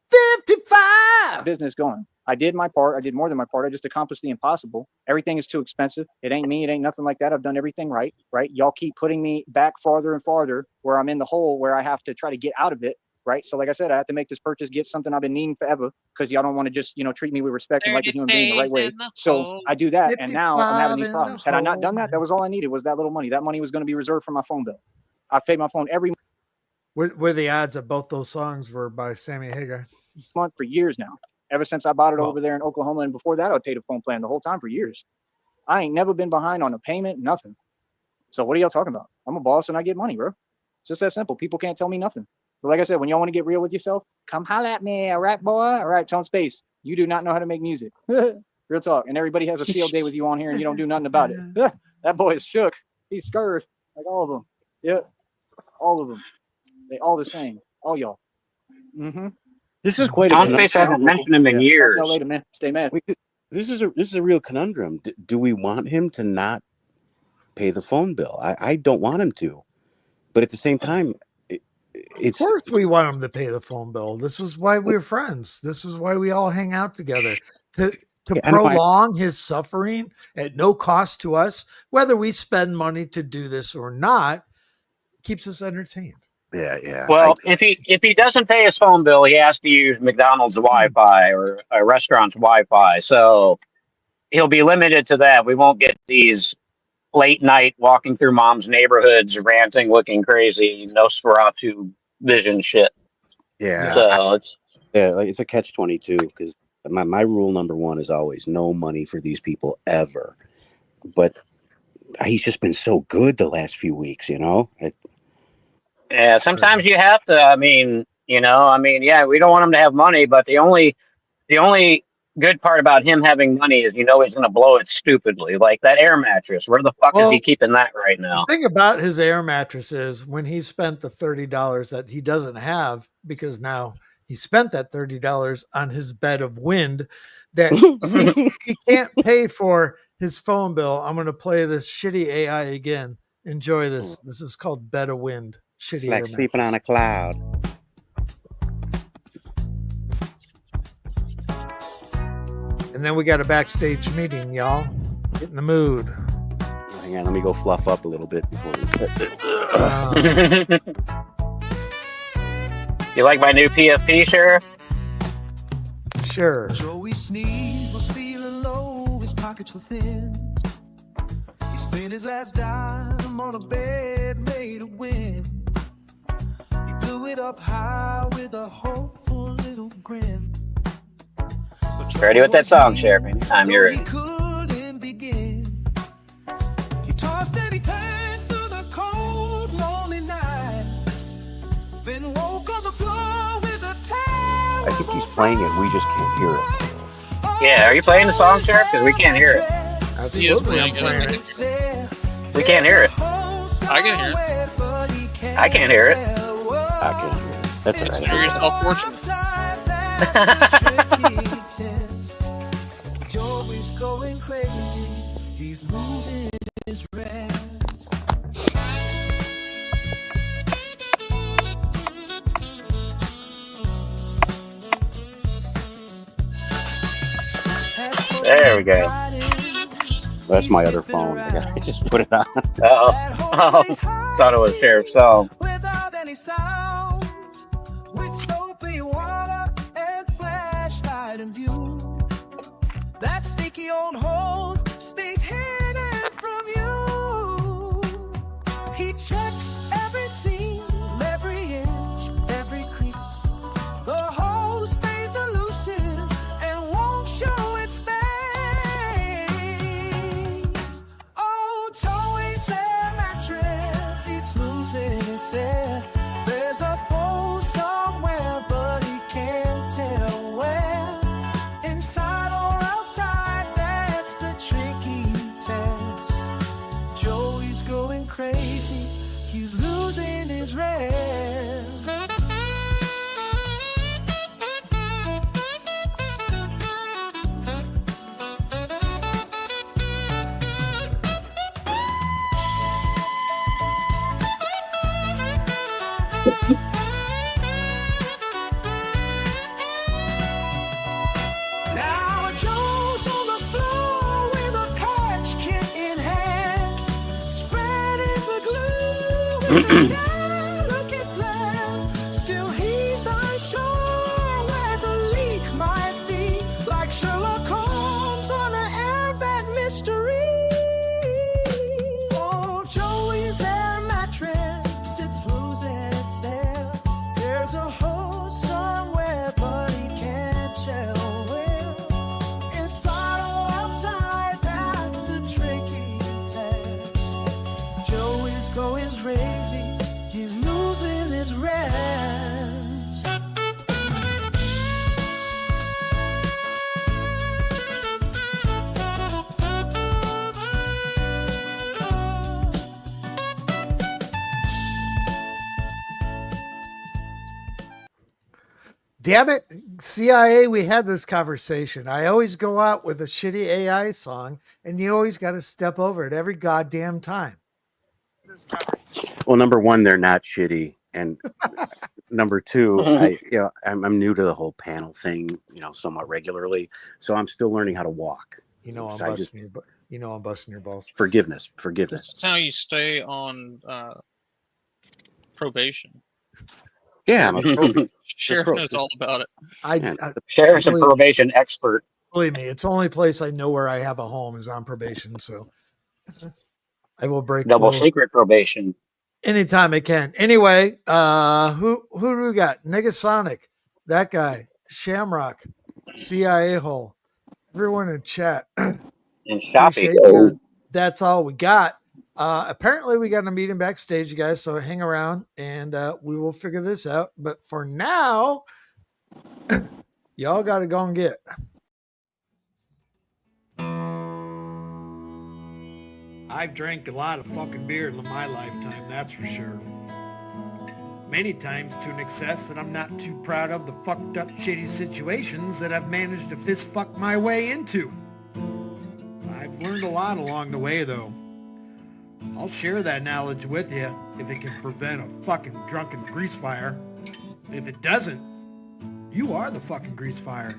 55 business going. I did my part. I did more than my part. I just accomplished the impossible. Everything is too expensive. It ain't me. It ain't nothing like that. I've done everything right. Y'all keep putting me back farther and farther where I'm in the hole where I have to try to get out of it, right? So like I said, I have to make this purchase, get something I've been needing forever because y'all don't want to just, treat me with respect and like a human being the right way. So I do that, and now I'm having these problems. Had I not done that, that was all I needed was that little money. That money was going to be reserved for my phone bill. I've paid my phone every month. Where the odds of both those songs were by Sammy Hagar? Month for years now. Ever since I bought it over there in Oklahoma, and before that, I paid a phone plan the whole time for years. I ain't never been behind on a payment, nothing. So what are y'all talking about? I'm a boss and I get money, bro. It's just that simple. People can't tell me nothing. So like I said, when y'all want to get real with yourself, come holla at me, all right, boy? All right, Tone Space. You do not know how to make music. Real talk. And everybody has a field day with you on here and you don't do nothing about it. That boy is shook. He's scared. Like all of them. Yeah. All of them. They all the same. All y'all. Mm-hmm. This is quite a Space hasn't mentioned him in years. Later, man. Stay mad. This is a real conundrum. Do we want him to not pay the phone bill? I don't want him to, but at the same time, of course we want him to pay the phone bill. This is why we're friends. This is why we all hang out together to prolong his suffering at no cost to us. Whether we spend money to do this or not, keeps us entertained. Yeah. Well, if he doesn't pay his phone bill, he has to use McDonald's Wi-Fi or a restaurant's Wi-Fi. So he'll be limited to that. We won't get these late night walking through mom's neighborhoods, ranting, looking crazy, Nosferatu vision shit. Yeah. So it's a catch-22 because my rule number one is always no money for these people ever. But he's just been so good the last few weeks, you know. Yeah, sometimes you have to. I mean, yeah, we don't want him to have money, but the only good part about him having money is he's going to blow it stupidly, like that air mattress. Where the fuck is he keeping that right now? The thing about his air mattress is when he spent the $30 that he doesn't have, because now he spent that $30 on his bed of wind that he can't pay for his phone bill. I'm going to play this shitty AI again. Enjoy this. This is called Bed of Wind. Shitty It's like air sleeping mattress. on a cloud. And then we got a backstage meeting, y'all. Get in the mood. Hang on, let me go fluff up a little bit before we start. You like my new PFP, Sheriff? Sure. Joey Sneef was feeling low, his pockets were thin. He spent his last dime on a bed made of wind. He blew it up high with a hopeful little grin. Ready with that song, Sheriff? Anytime you're ready. He couldn't begin. He tossed and he turned through the cold, lonely night. Then woke on the floor with a terrible I think he's playing it. We just can't hear it. Yeah, are you playing the song, Sheriff? Because we can't hear it. Absolutely, I'm playing it. We can't hear it. I can hear it. I can't hear it. I can't hear it. That's all Consider right. yourself fortunate. Joey's going crazy. He's losing his rest. There we go. That's my other phone. I just put it on. Oh, thought it was Sheriff's song. Without any sound, with soapy water and flashlight in view. That sneaky old hole stays hidden from you. He checks every seam, every inch, every crease. The hole stays elusive and won't show its face. Oh, Joey's air mattress, it's losing its air. There's a hole somewhere, but he can't tell where. Inside or outside, that's the tricky test. Joey's going crazy, he's losing his rest. Now Joe's on the floor with a patch kit in hand, spreading the glue with a delicate blend. Still he's unsure where the leak might be, like Sherlock Holmes on an airbag mystery. Oh, Joey's air mattress, it's losing its air. There's a hole somewhere, but he can't tell where. Inside or outside, that's the tricky test. Joey's going crazy, he's losing his rest. Damn it, CIA, we had this conversation. I always go out with a shitty AI song, and you always got to step over it every goddamn time. Well, number one, they're not shitty, and number two, I'm new to the whole panel thing, somewhat regularly, so I'm still learning how to walk. I'm busting I'm busting your balls. Forgiveness. This is how you stay on probation. Yeah, Sheriff knows all about it. Sheriff's a probation expert. Believe me, it's the only place I know where I have a home is on probation. So I will break double rules secret probation anytime I can. Anyway, who do we got? Negasonic, that guy, Shamrock, CIA hole, everyone in chat. and Shoppy. That's all we got. Apparently we got a meeting backstage, you guys, so hang around and we will figure this out. But for now, y'all got to go and get. I've drank a lot of fucking beer in my lifetime, that's for sure. Many times to an excess that I'm not too proud of the fucked up shitty situations that I've managed to fist fuck my way into. I've learned a lot along the way though. I'll share that knowledge with you if it can prevent a fucking drunken grease fire. If it doesn't, you are the fucking grease fire.